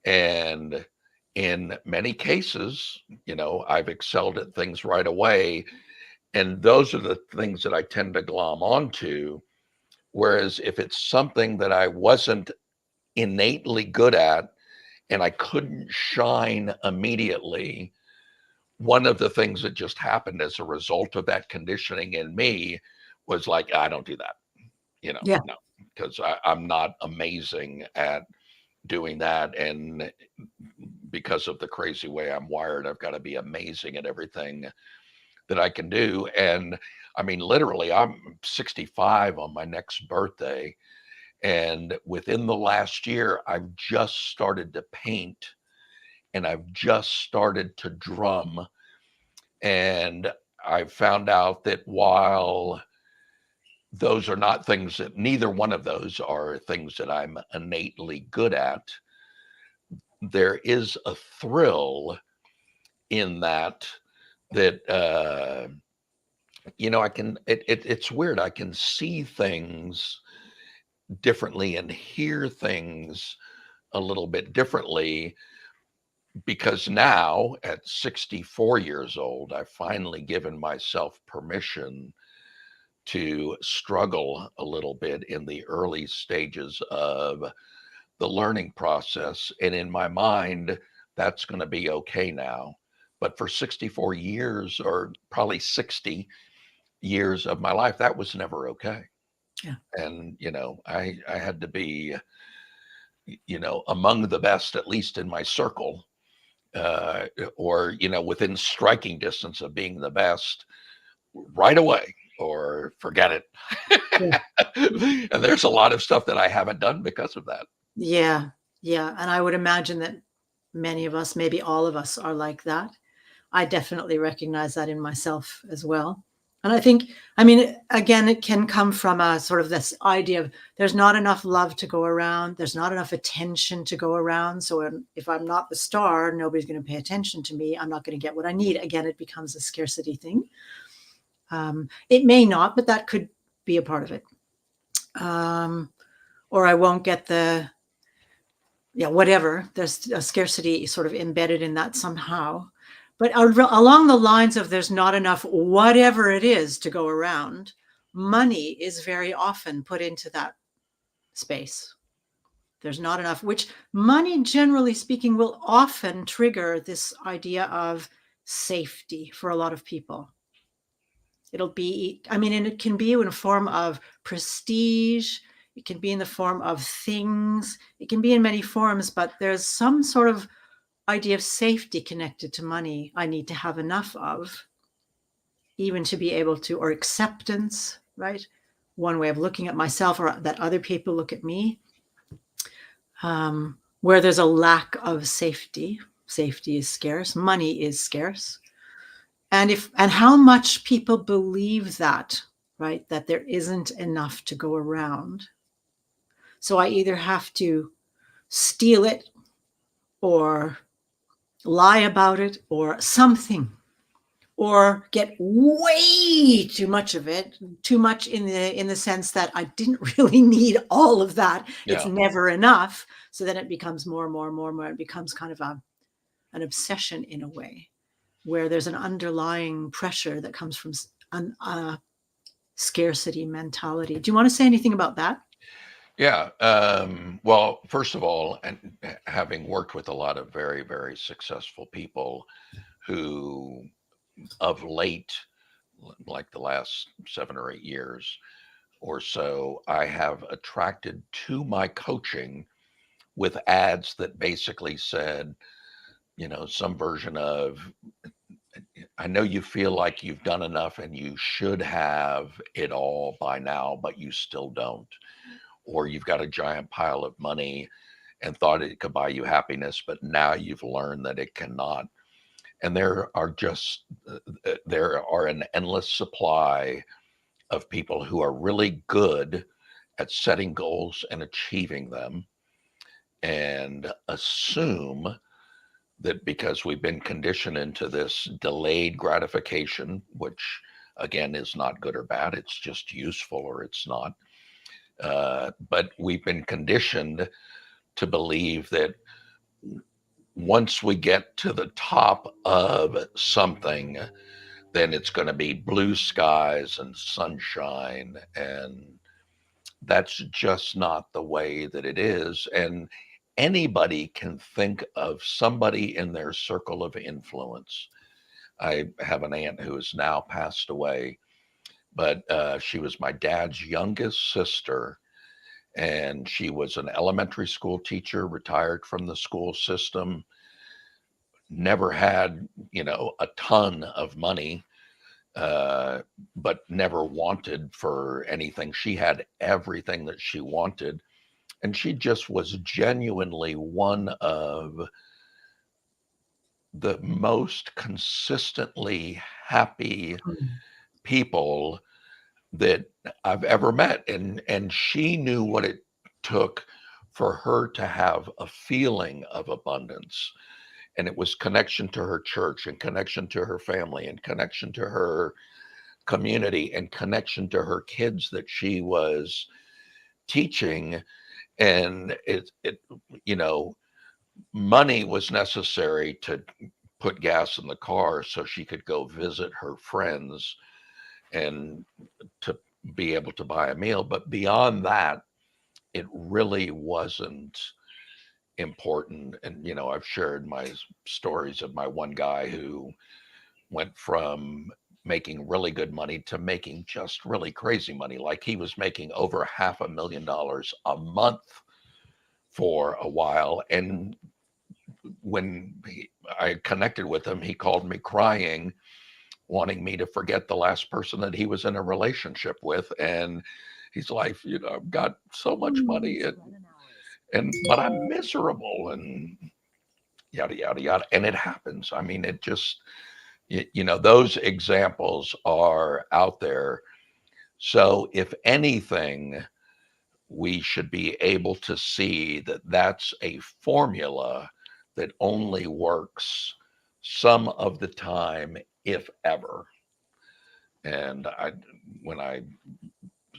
And in many cases, I've excelled at things right away. And those are the things that I tend to glom onto. Whereas if it's something that I wasn't innately good at and I couldn't shine immediately, one of the things that just happened as a result of that conditioning in me was like, I don't do that, Yeah. no, because I'm not amazing at doing that. And because of the crazy way I'm wired, I've got to be amazing at everything that I can do. And I mean, literally, I'm 65 on my next birthday. And within the last year, I've just started to paint and I've just started to drum. And I found out that while those are not things that, neither one of those are things that I'm innately good at, there is a thrill in that, I can, it's weird. I can see things differently and hear things a little bit differently, because now at 64 years old, I've finally given myself permission to struggle a little bit in the early stages of the learning process. And in my mind, that's going to be okay now. But for 64 years, or probably 60 years of my life, that was never okay. Yeah. And, I had to be, among the best, at least in my circle, or, within striking distance of being the best right away, or forget it. Yeah. And there's a lot of stuff that I haven't done because of that. Yeah. Yeah. And I would imagine that many of us, maybe all of us, are like that. I definitely recognize that in myself as well. And I think, I mean, again, it can come from a sort of this idea of there's not enough love to go around. There's not enough attention to go around. So if I'm not the star, nobody's going to pay attention to me. I'm not going to get what I need. Again, it becomes a scarcity thing. It may not, but that could be a part of it. Or I won't get whatever. There's a scarcity sort of embedded in that somehow. But along the lines of there's not enough whatever it is to go around, money is very often put into that space. There's not enough, which money, generally speaking, will often trigger this idea of safety for a lot of people. It'll be, I mean, and it can be in a form of prestige. It can be in the form of things. It can be in many forms, but there's some sort of idea of safety connected to money I need to have enough of, even to be able to, or acceptance, right? One way of looking at myself, or that other people look at me. Where there's a lack of safety is scarce, money is scarce. And how much people believe that, right? That there isn't enough to go around. So I either have to steal it, or lie about it, or something, or get way too much of it, too much in the sense that I didn't really need all of that. Yeah. It's never enough. So then it becomes more and more and more and more. It becomes kind of an obsession in a way, where there's an underlying pressure that comes from a scarcity mentality. Do you want to say anything about that? Yeah. Well, first of all, and having worked with a lot of very, very successful people who, of late, like the last 7 or 8 years or so, I have attracted to my coaching with ads that basically said, some version of, I know you feel like you've done enough and you should have it all by now, but you still don't. Or you've got a giant pile of money and thought it could buy you happiness, but now you've learned that it cannot. And there are an endless supply of people who are really good at setting goals and achieving them, and assume that because we've been conditioned into this delayed gratification, which again is not good or bad, it's just useful or it's not. But we've been conditioned to believe that once we get to the top of something, then it's going to be blue skies and sunshine. And that's just not the way that it is. And anybody can think of somebody in their circle of influence. I have an aunt who has now passed away, but she was my dad's youngest sister. And she was an elementary school teacher, retired from the school system, never had, a ton of money, but never wanted for anything. She had everything that she wanted. And she just was genuinely one of the most consistently happy people that I've ever met. And she knew what it took for her to have a feeling of abundance. And it was connection to her church and connection to her family and connection to her community and connection to her kids that she was teaching. And you know, money was necessary to put gas in the car so she could go visit her friends and to be able to buy a meal. But beyond that, it really wasn't important. And, I've shared my stories of my one guy who went from making really good money to making just really crazy money. Like he was making over $500,000 a month for a while. And when I connected with him, he called me crying, wanting me to forget the last person that he was in a relationship with. And he's like, I've got so much money and but I'm miserable and yada, yada, yada. And it happens. I mean, it just, those examples are out there. So if anything, we should be able to see that that's a formula that only works some of the time, if ever. And when I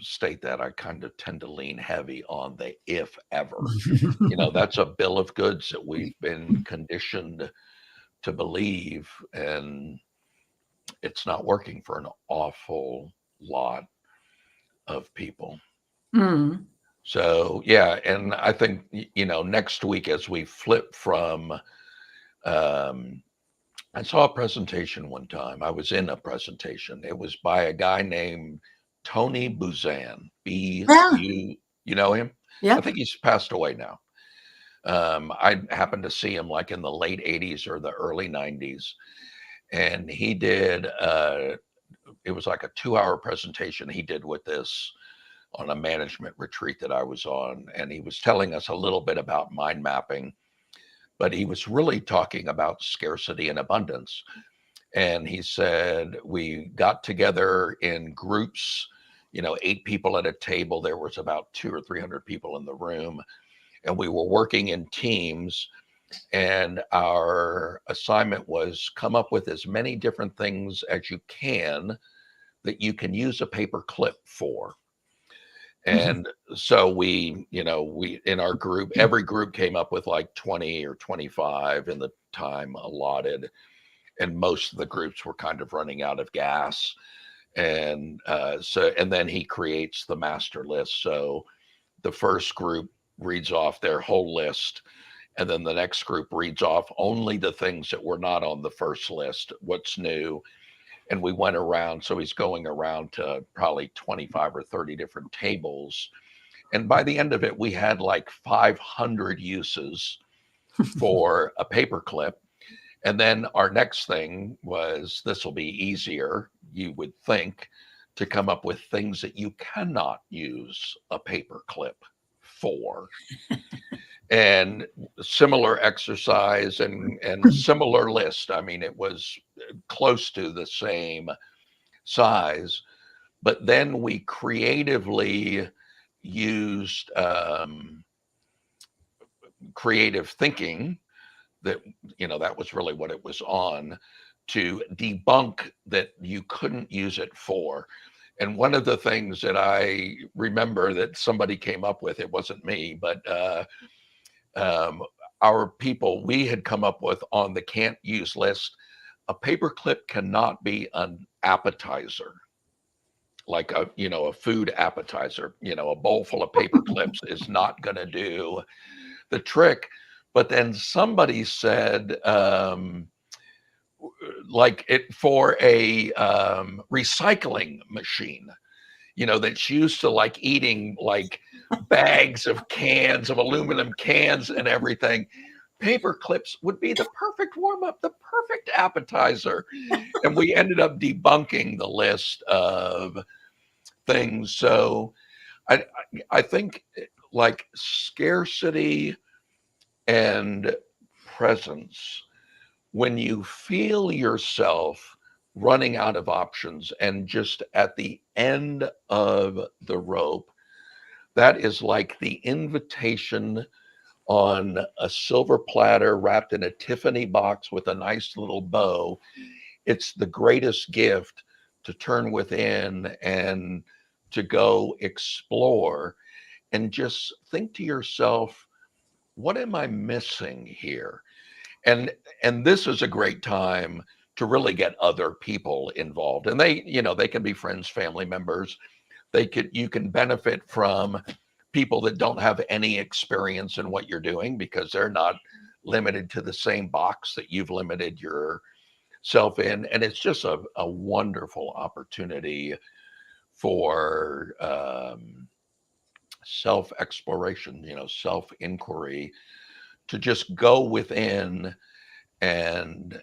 state that, I kind of tend to lean heavy on the if ever. That's a bill of goods that we've been conditioned to believe, and it's not working for an awful lot of people. Mm. So yeah, and I think next week as we flip from, I saw a presentation one time. I was in a presentation. It was by a guy named Tony Buzan. Yeah. You know him? I Yeah. think he's passed away now. I happened to see him like in the late '80s or the early '90s, and he did. It was like a 2-hour presentation he did with this on a management retreat that I was on. And he was telling us a little bit about mind mapping, but he was really talking about scarcity and abundance. And he said, we got together in groups, 8 people at a table. There was about 200 or 300 people in the room, and we were working in teams. And our assignment was come up with as many different things as you can that you can use a paper clip for. And so we in our group, every group came up with like 20 or 25 in the time allotted. And most of the groups were kind of running out of gas. And and then he creates the master list. So the first group reads off their whole list. And then the next group reads off only the things that were not on the first list, what's new. And we went around. So he's going around to probably 25 or 30 different tables. And by the end of it, we had like 500 uses for a paperclip. And then our next thing was this will be easier, you would think, to come up with things that you cannot use a paperclip for. and similar exercise and similar list. I mean, it was close to the same size, but then we creatively used creative thinking that, that was really what it was on, to debunk that you couldn't use it for. And one of the things that I remember that somebody came up with, it wasn't me, but our people, we had come up with on the can't use list, a paperclip cannot be an appetizer, like a food appetizer. A bowl full of paper clips is not going to do the trick. But then somebody said, like it for a recycling machine, that's used to like eating like bags of cans of aluminum cans and everything. Paper clips would be the perfect warm up, the perfect appetizer. And we ended up debunking the list of things. So I think like scarcity and presence, when you feel yourself running out of options and just at the end of the rope, that is like the invitation on a silver platter wrapped in a Tiffany box with a nice little bow. It's the greatest gift to turn within and to go explore and just think to yourself, what am I missing here? And this is a great time to really get other people involved. And they can be friends, family members. You can benefit from people that don't have any experience in what you're doing, because they're not limited to the same box that you've limited yourself in. And it's just a wonderful opportunity for self-exploration, self-inquiry, to just go within and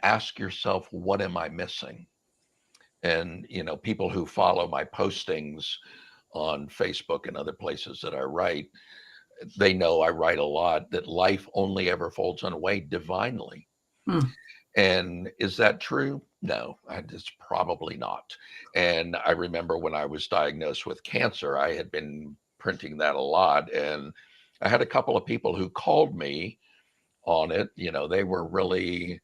ask yourself, what am I missing? And people who follow my postings on Facebook and other places that I write, they know I write a lot that life only ever folds away divinely. And is that true? No, it's probably not. And I remember when I was diagnosed with cancer, I had been printing that a lot, and I had a couple of people who called me on it. They were really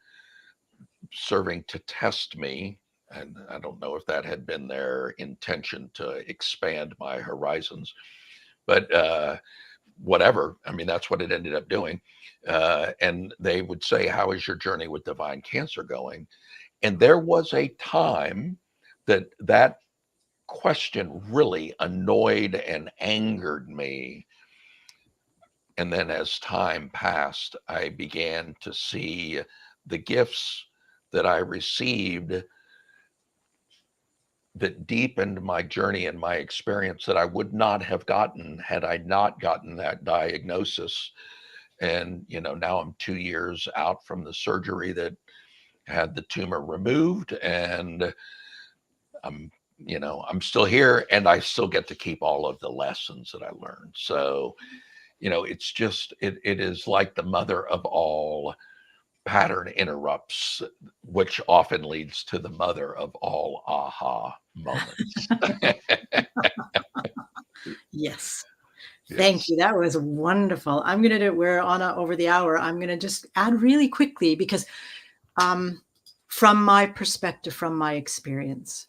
serving to test me. And I don't know if that had been their intention to expand my horizons, but whatever. I mean, that's what it ended up doing. And they would say, how is your journey with divine cancer going? And there was a time that question really annoyed and angered me. And then as time passed, I began to see the gifts that I received that deepened my journey and my experience that I would not have gotten had I not gotten that diagnosis. And, now I'm 2 years out from the surgery that had the tumor removed, and I'm still here, and I still get to keep all of the lessons that I learned. So, it's just, it is like the mother of all pattern interrupts, which often leads to the mother of all aha moments. Yes. Thank you. That was wonderful. I'm going to do, we're on over the hour. I'm going to just add really quickly, because from my perspective, from my experience,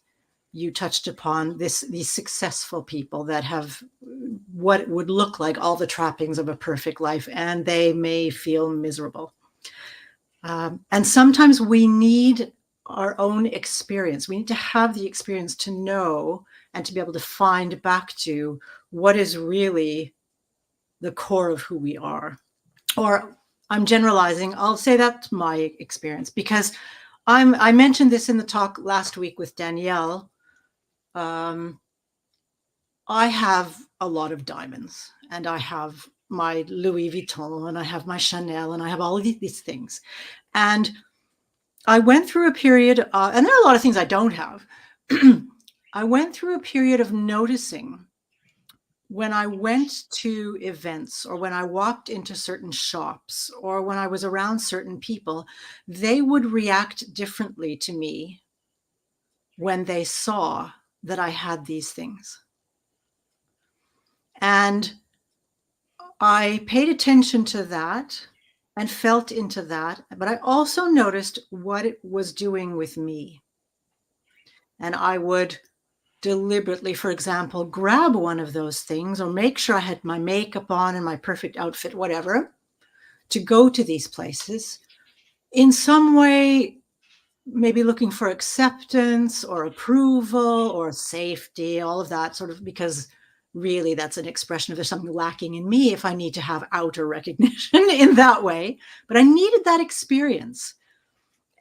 you touched upon these successful people that have what would look like all the trappings of a perfect life, and they may feel miserable. And sometimes we need our own experience. We need to have the experience to know and to be able to find back to what is really the core of who we are. Or I'm generalizing. I'll say that's my experience, because I mentioned this in the talk last week with Danielle. I have a lot of diamonds, and I have my Louis Vuitton, and I have my Chanel, and I have all of these things. And I went through a period, and there are a lot of things I don't have. I went through a period of noticing when I went to events or when I walked into certain shops or when I was around certain people, they would react differently to me when they saw that I had these things. And I paid attention to that and felt into that, but I also noticed what it was doing with me. And I would deliberately, for example, grab one of those things or make sure I had my makeup on and my perfect outfit, whatever, to go to these places in some way, maybe looking for acceptance or approval or safety, all of that sort of, because really that's an expression of there's something lacking in me if I need to have outer recognition in that way. But I needed that experience.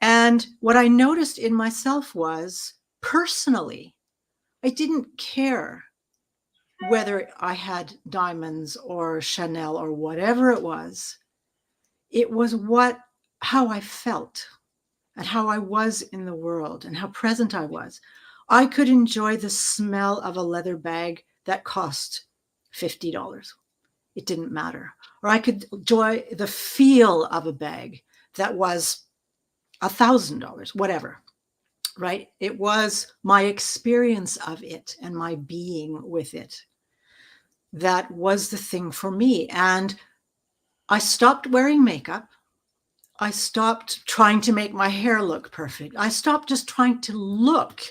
And what I noticed in myself was personally, I didn't care whether I had diamonds or Chanel or whatever it was. It was how I felt and how I was in the world and how present I was. I could enjoy the smell of a leather bag that cost $50. It didn't matter. Or I could enjoy the feel of a bag that was $1,000, whatever, right? It was my experience of it and my being with it that was the thing for me. And I stopped wearing makeup. I stopped trying to make my hair look perfect. I stopped just trying to look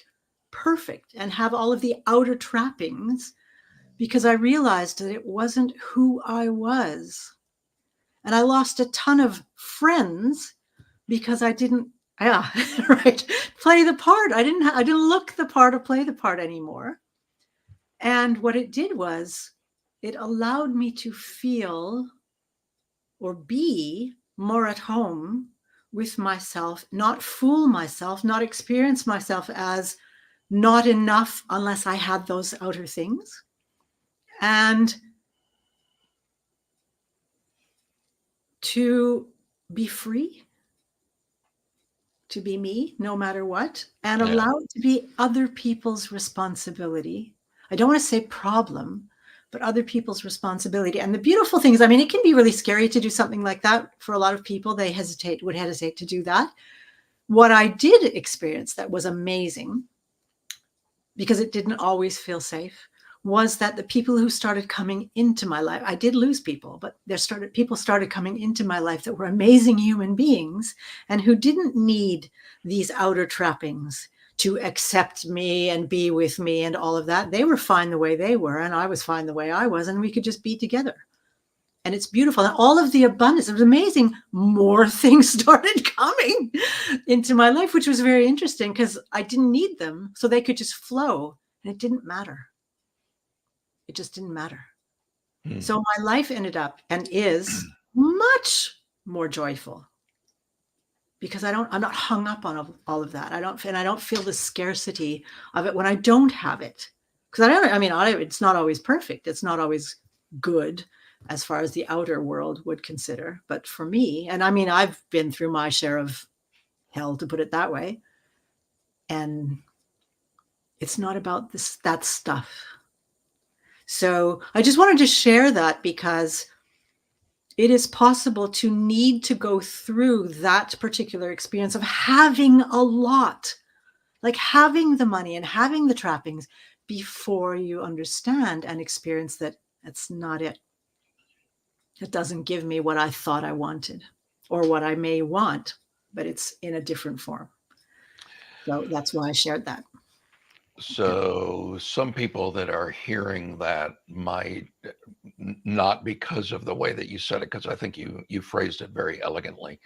perfect and have all of the outer trappings because I realized that it wasn't who I was. And I lost a ton of friends because I didn't, yeah, right, play the part. I didn't look the part or play the part anymore. And what it did was it allowed me to feel or be more at home with myself, not fool myself, not experience myself as not enough unless I had those outer things. And to be free, to be me, no matter what, and Yeah. allow it to be other people's responsibility. I don't want to say problem, but other people's responsibility. And the beautiful thing is, I mean, it can be really scary to do something like that for a lot of people. They would hesitate to do that. What I did experience that was amazing, because it didn't always feel safe, was that the people who started coming into my life, I did lose people, but people started coming into my life that were amazing human beings and who didn't need these outer trappings to accept me and be with me and all of that. They were fine the way they were, and I was fine the way I was, and we could just be together. And it's beautiful. And all of the abundance, it was amazing. More things started coming into my life, which was very interesting because I didn't need them. So they could just flow. And it didn't matter. It just didn't matter. So my life ended up and is much more joyful because I'm not hung up on all of that. I don't feel the scarcity of it when I don't have it. Because it's not always perfect. It's not always good as far as the outer world would consider. But for me, and I mean, I've been through my share of hell, to put it that way. And it's not about that stuff. So I just wanted to share that because it is possible to need to go through that particular experience of having a lot, like having the money and having the trappings before you understand and experience that that's not it. It doesn't give me what I thought I wanted or what I may want, but it's in a different form. So that's why I shared that. So some people that are hearing that might not because of the way that you said it, because I think you phrased it very elegantly,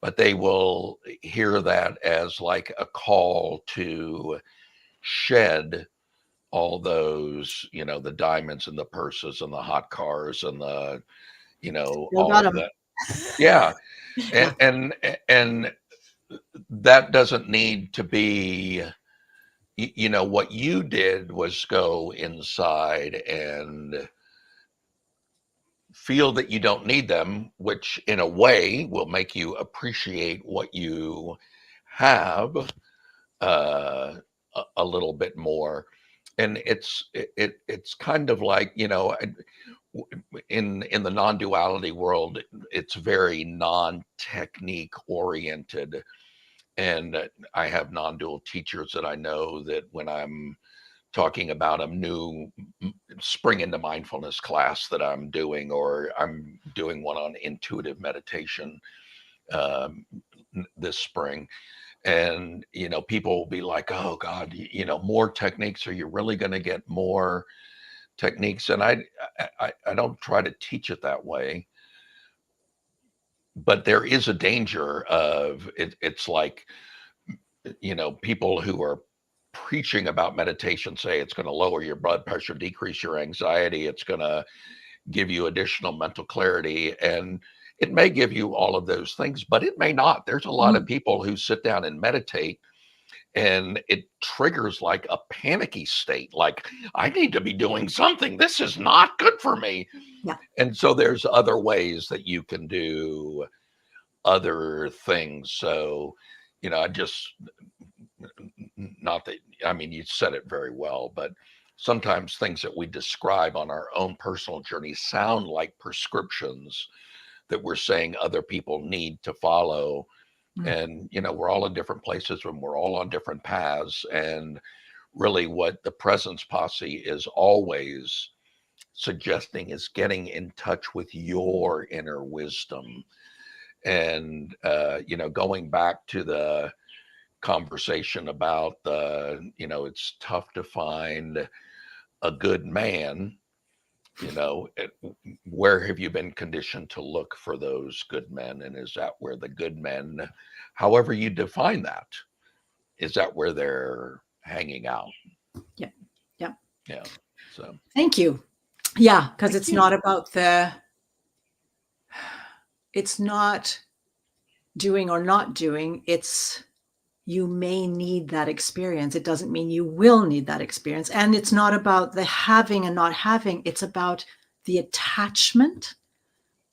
but they will hear that as like a call to shed all those, the diamonds and the purses and the hot cars and the, Still all got of 'em. that. Yeah. Yeah. And that doesn't need to be, what you did was go inside and feel that you don't need them, which in a way will make you appreciate what you have a little bit more. and it's kind of like, in the non-duality world, it's very non-technique oriented. And I have non-dual teachers that I know that when I'm talking about a new spring into mindfulness class that I'm doing, or I'm doing one on intuitive meditation um, this spring. And, people will be like, oh God, more techniques. Are you really going to get more techniques? And I don't try to teach it that way, but there is a danger of it. It's like, people who are preaching about meditation say it's going to lower your blood pressure, decrease your anxiety, it's going to give you additional mental clarity. And it may give you all of those things, but it may not. There's a lot of Mm. people who sit down and meditate and it triggers like a panicky state, like, I need to be doing something. This is not good for me. Yeah. And so there's other ways that you can do other things. So, I just, not that, I mean, you said it very well, but sometimes things that we describe on our own personal journey sound like prescriptions that we're saying other people need to follow. Mm. And, we're all in different places and we're all on different paths. And really, what the Presence Posse is always suggesting is getting in touch with your inner wisdom. And, going back to the conversation about it's tough to find a good man. Where have you been conditioned to look for those good men? And is that where the good men, however you define that, is that where they're hanging out? Yeah. Yeah. Yeah. So Thank you. Yeah, because thank it's you. not about it's not doing or not doing. It's you may need that experience. It doesn't mean you will need that experience. And it's not about the having and not having. It's about the attachment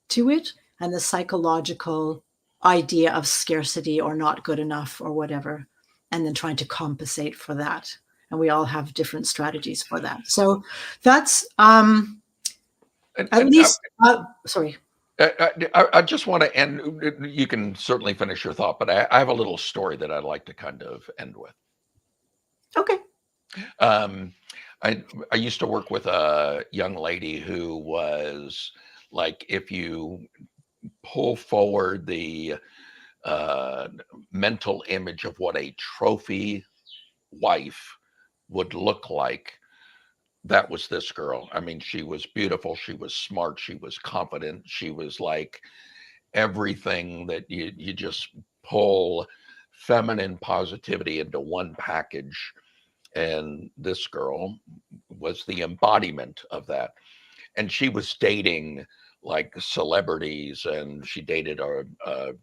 to it and the psychological idea of scarcity or not good enough or whatever, and then trying to compensate for that. And we all have different strategies for that. So that's And, at and least, sorry. I just want to end. You can certainly finish your thought, but I have a little story that I'd like to kind of end with. Okay. Um, I used to work with a young lady who was like, if you pull forward the uh, mental image of what a trophy wife would look like, that was this girl. I mean, she was beautiful, she was smart, she was confident, she was like everything that you just pull feminine positivity into one package. And this girl was the embodiment of that. And she was dating like celebrities, and she dated a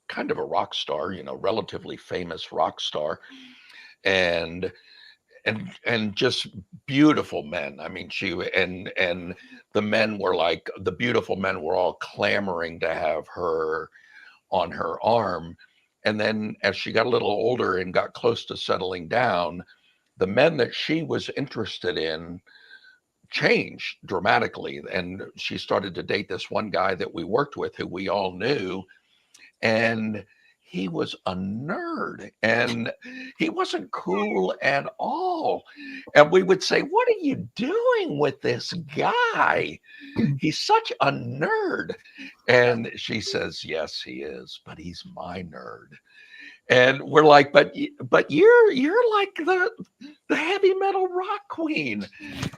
kind of a rock star, relatively famous rock star, and and just beautiful men. I mean, and the men were like, the beautiful men were all clamoring to have her on her arm. And then as she got a little older and got close to settling down, the men that she was interested in changed dramatically. And she started to date this one guy that we worked with who we all knew. And he was a nerd and he wasn't cool at all. And we would say, what are you doing with this guy? He's such a nerd. And she says, yes, he is, but he's my nerd. And we're like, but you're like the heavy metal rock queen.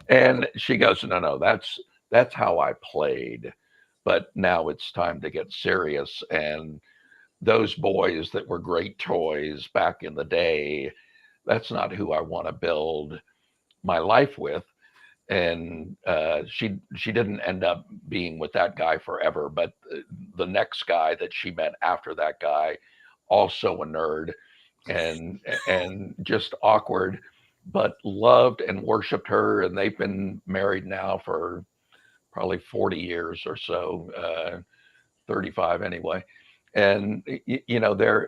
And she goes, no, that's how I played. But now it's time to get serious. And those boys that were great toys back in the day, that's not who I want to build my life with. And she didn't end up being with that guy forever, but the next guy that she met after that guy, also a nerd and just awkward, but loved and worshipped her. And they've been married now for probably 40 years or so, 35 anyway. And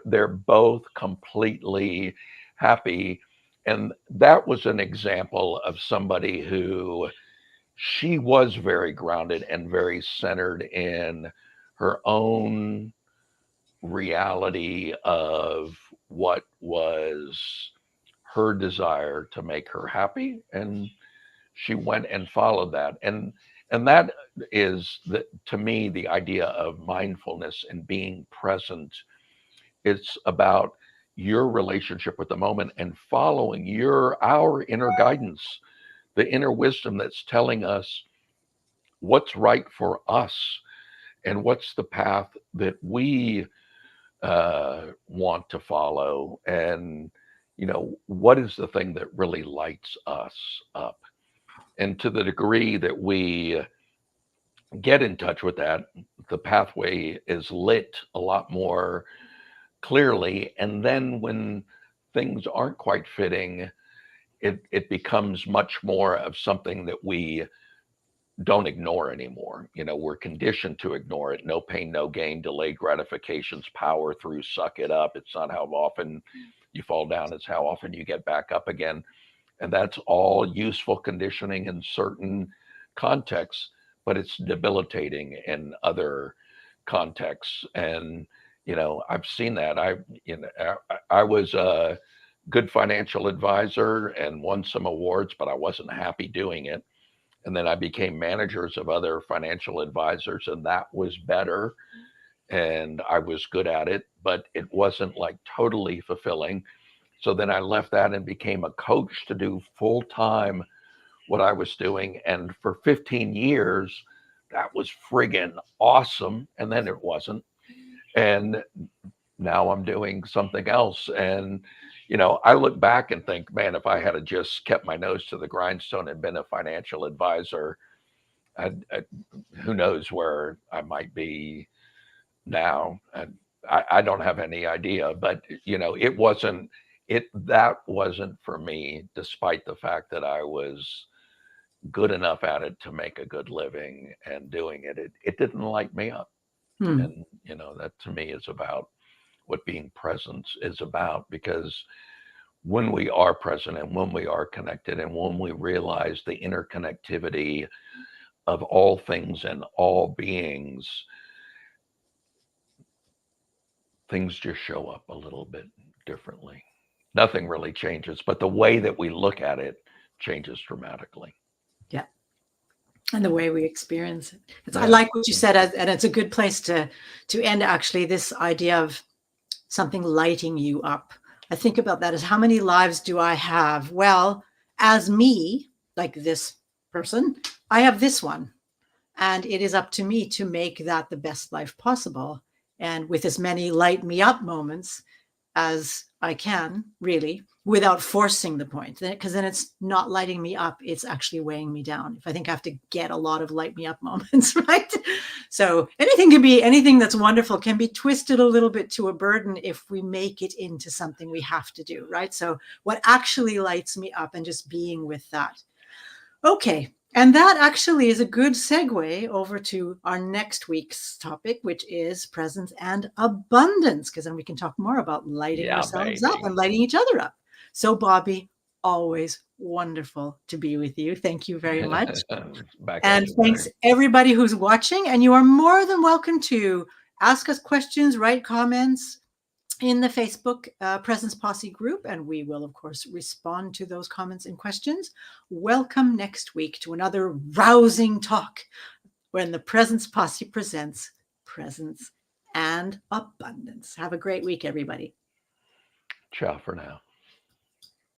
they're both completely happy. And that was an example of somebody who she was very grounded and very centered in her own reality of what was her desire to make her happy, and she went and followed that. And that is the, to me, the idea of mindfulness and being present. It's about your relationship with the moment and following our inner guidance, the inner wisdom that's telling us what's right for us and what's the path that we want to follow, and what is the thing that really lights us up. And to the degree that we get in touch with that, the pathway is lit a lot more clearly. And then when things aren't quite fitting, it becomes much more of something that we don't ignore anymore. We're conditioned to ignore it. No pain, no gain, delayed gratifications, power through, suck it up. It's not how often you fall down, it's how often you get back up again. And that's all useful conditioning in certain contexts, but it's debilitating in other contexts. And I've seen that. I was a good financial advisor and won some awards, but I wasn't happy doing it. And then I became managers of other financial advisors, and that was better. And I was good at it, but it wasn't like totally fulfilling. So then I left that and became a coach to do full time what I was doing. And for 15 years, that was friggin' awesome. And then it wasn't. And now I'm doing something else. And, I look back and think, man, if I had just kept my nose to the grindstone and been a financial advisor, who knows where I might be now. And I don't have any idea, but that wasn't for me, despite the fact that I was good enough at it to make a good living and doing it. It didn't light me up. And, that to me is about what being present is about, because when we are present and when we are connected and when we realize the interconnectivity of all things and all beings, things just show up a little bit differently. Nothing really changes, but the way that we look at it changes dramatically. Yeah. And the way we experience it. Yeah. I like what you said, and it's a good place to end, actually, this idea of something lighting you up. I think about that as, how many lives do I have? Well, as me, like this person, I have this one. And it is up to me to make that the best life possible. And with as many light me up moments as I can, really, without forcing the point. Because then it's not lighting me up, it's actually weighing me down. If I think I have to get a lot of light me up moments, right? So anything that's wonderful can be twisted a little bit to a burden if we make it into something we have to do, right? So what actually lights me up, and just being with that. Okay. And that actually is a good segue over to our next week's topic, which is presence and abundance, because then we can talk more about lighting ourselves up and lighting each other up. So, Bobby, always wonderful to be with you. Thank you very much. And thanks everybody who's watching. And you are more than welcome to ask us questions, write comments in the Facebook Presence Posse group, and we will, of course, respond to those comments and questions. Welcome next week to another rousing talk when the Presence Posse presents Presence and Abundance. Have a great week, everybody. Ciao for now.